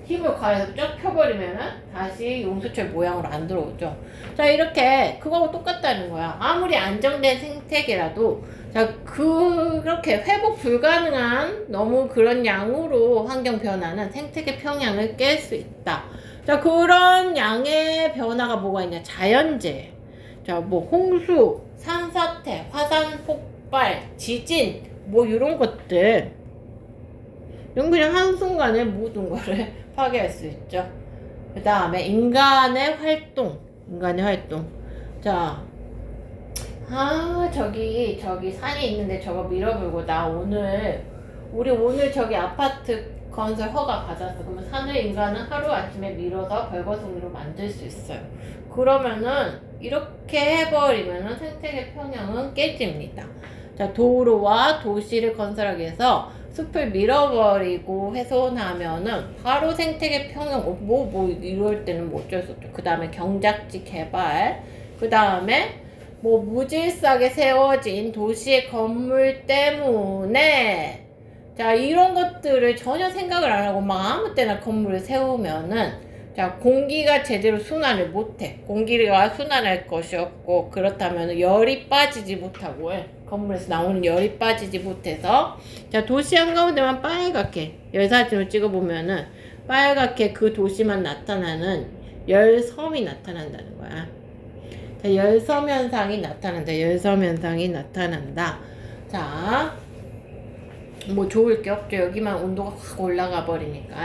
힘을 가해서 쫙 펴버리면은 다시 용수철 모양으로 안 들어오죠. 자, 이렇게 그거하고 똑같다는 거야. 아무리 안정된 생태계라도 자, 그렇게 회복 불가능한 너무 그런 양으로 환경 변화는 생태계 평양을 깰 수 있다. 자, 그런 양의 변화가 뭐가 있냐? 자연재해. 자, 뭐 홍수, 산사태, 화산 폭발, 지진, 뭐 이런 것들. 이건 그냥 한순간에 모든 거를 파괴할 수 있죠. 그 다음에 인간의 활동. 자, 저기 산이 있는데 저거 밀어불고 우리 오늘 저기 아파트 건설 허가 받았어. 그러면 산을 인간은 하루아침에 밀어서 별거송이로 만들 수 있어요. 그러면은 이렇게 해버리면은 생태계 평형은 깨집니다. 자, 도로와 도시를 건설하기 위해서 숲을 밀어버리고 훼손하면은 바로 생태계 평형, 이럴 때는 뭐 어쩔 수 없죠. 그 다음에 경작지 개발, 그 다음에 뭐 무질서하게 세워진 도시의 건물 때문에, 자, 이런 것들을 전혀 생각을 안 하고 막 아무 때나 건물을 세우면은, 자, 공기가 제대로 순환을 못해. 공기가 순환할 것이 없고, 그렇다면 열이 빠지지 못하고, 건물에서 나오는 열이 빠지지 못해서, 자, 도시 한가운데만 빨갛게 열사진을 찍어보면은 빨갛게 그 도시만 나타나는 열섬이 나타난다는 거야. 자, 열섬 현상이 나타난다. 자, 뭐 좋을 게 없죠. 여기만 온도가 확 올라가 버리니까.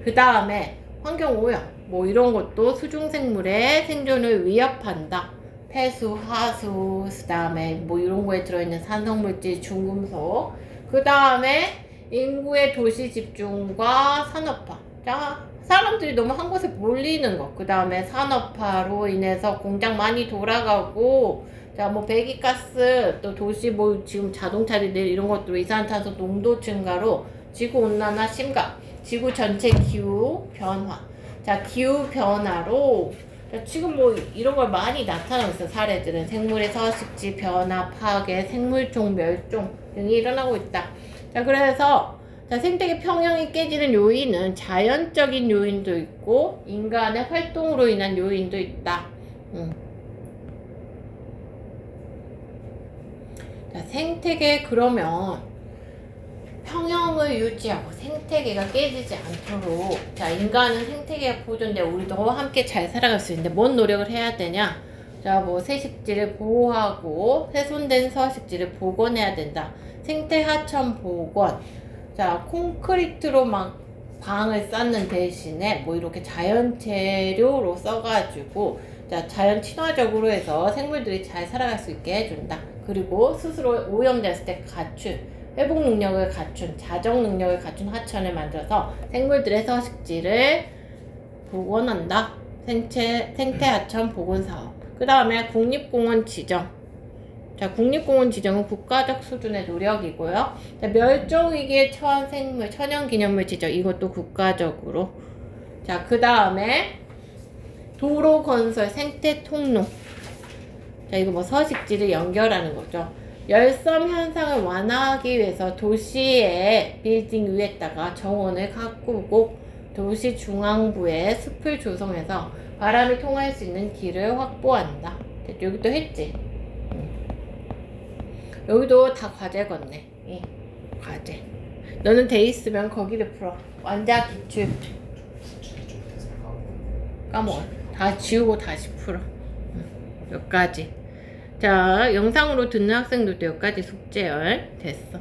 그 다음에 환경오염, 뭐 이런 것도 수중생물의 생존을 위협한다. 폐수, 하수, 그 다음에 뭐 이런 거에 들어있는 산성물질, 중금속. 그 다음에 인구의 도시 집중과 산업화. 자, 사람들이 너무 한 곳에 몰리는 거. 그 다음에 산업화로 인해서 공장 많이 돌아가고, 자, 뭐 배기가스, 또 도시 뭐 지금 자동차들 이런 것들로 이산화탄소 농도 증가로 지구온난화 심각, 지구 전체 기후 변화. 자, 기후 변화로, 자, 지금 뭐 이런 걸 많이 나타나고 있어. 사례들은 생물의 서식지 변화, 파괴, 생물종 멸종 등이 일어나고 있다. 자, 그래서 자, 생태계 평형이 깨지는 요인은 자연적인 요인도 있고 인간의 활동으로 인한 요인도 있다. 자, 생태계 그러면 평형을 유지하고 생태계가 깨지지 않도록, 자, 인간은 생태계가 보존돼 우리도 함께 잘 살아갈 수 있는데 뭔 노력을 해야 되냐? 자, 뭐 세식지를 보호하고 훼손된 서식지를 복원해야 된다. 생태 하천 복원. 자, 콘크리트로 막 방을 쌓는 대신에 뭐 이렇게 자연 재료로 써가지고, 자, 자연 친화적으로 해서 생물들이 잘 살아갈 수 있게 해준다. 그리고 스스로 오염됐을 때 회복 능력을 갖춘, 자정 능력을 갖춘 하천을 만들어서 생물들의 서식지를 복원한다. 생태 하천 복원 사업. 그 다음에 국립공원 지정. 자, 국립공원 지정은 국가적 수준의 노력이고요. 자, 멸종위기에 처한 생물, 천연기념물 지정. 이것도 국가적으로. 자, 그 다음에 도로 건설, 생태 통로. 자, 이거 뭐 서식지를 연결하는 거죠. 열섬 현상을 완화하기 위해서 도시의 빌딩 위에다가 정원을 가꾸고 도시 중앙부에 숲을 조성해서 바람이 통할 수 있는 길을 확보한다. 여기도 했지? 여기도 다 과제 걷네. 과제. 너는 돼 있으면 거기를 풀어. 완자 기출. 까먹어. 다 지우고 다시 풀어. 여기까지. 자, 영상으로 듣는 학생들도 여기까지 숙제 됐어.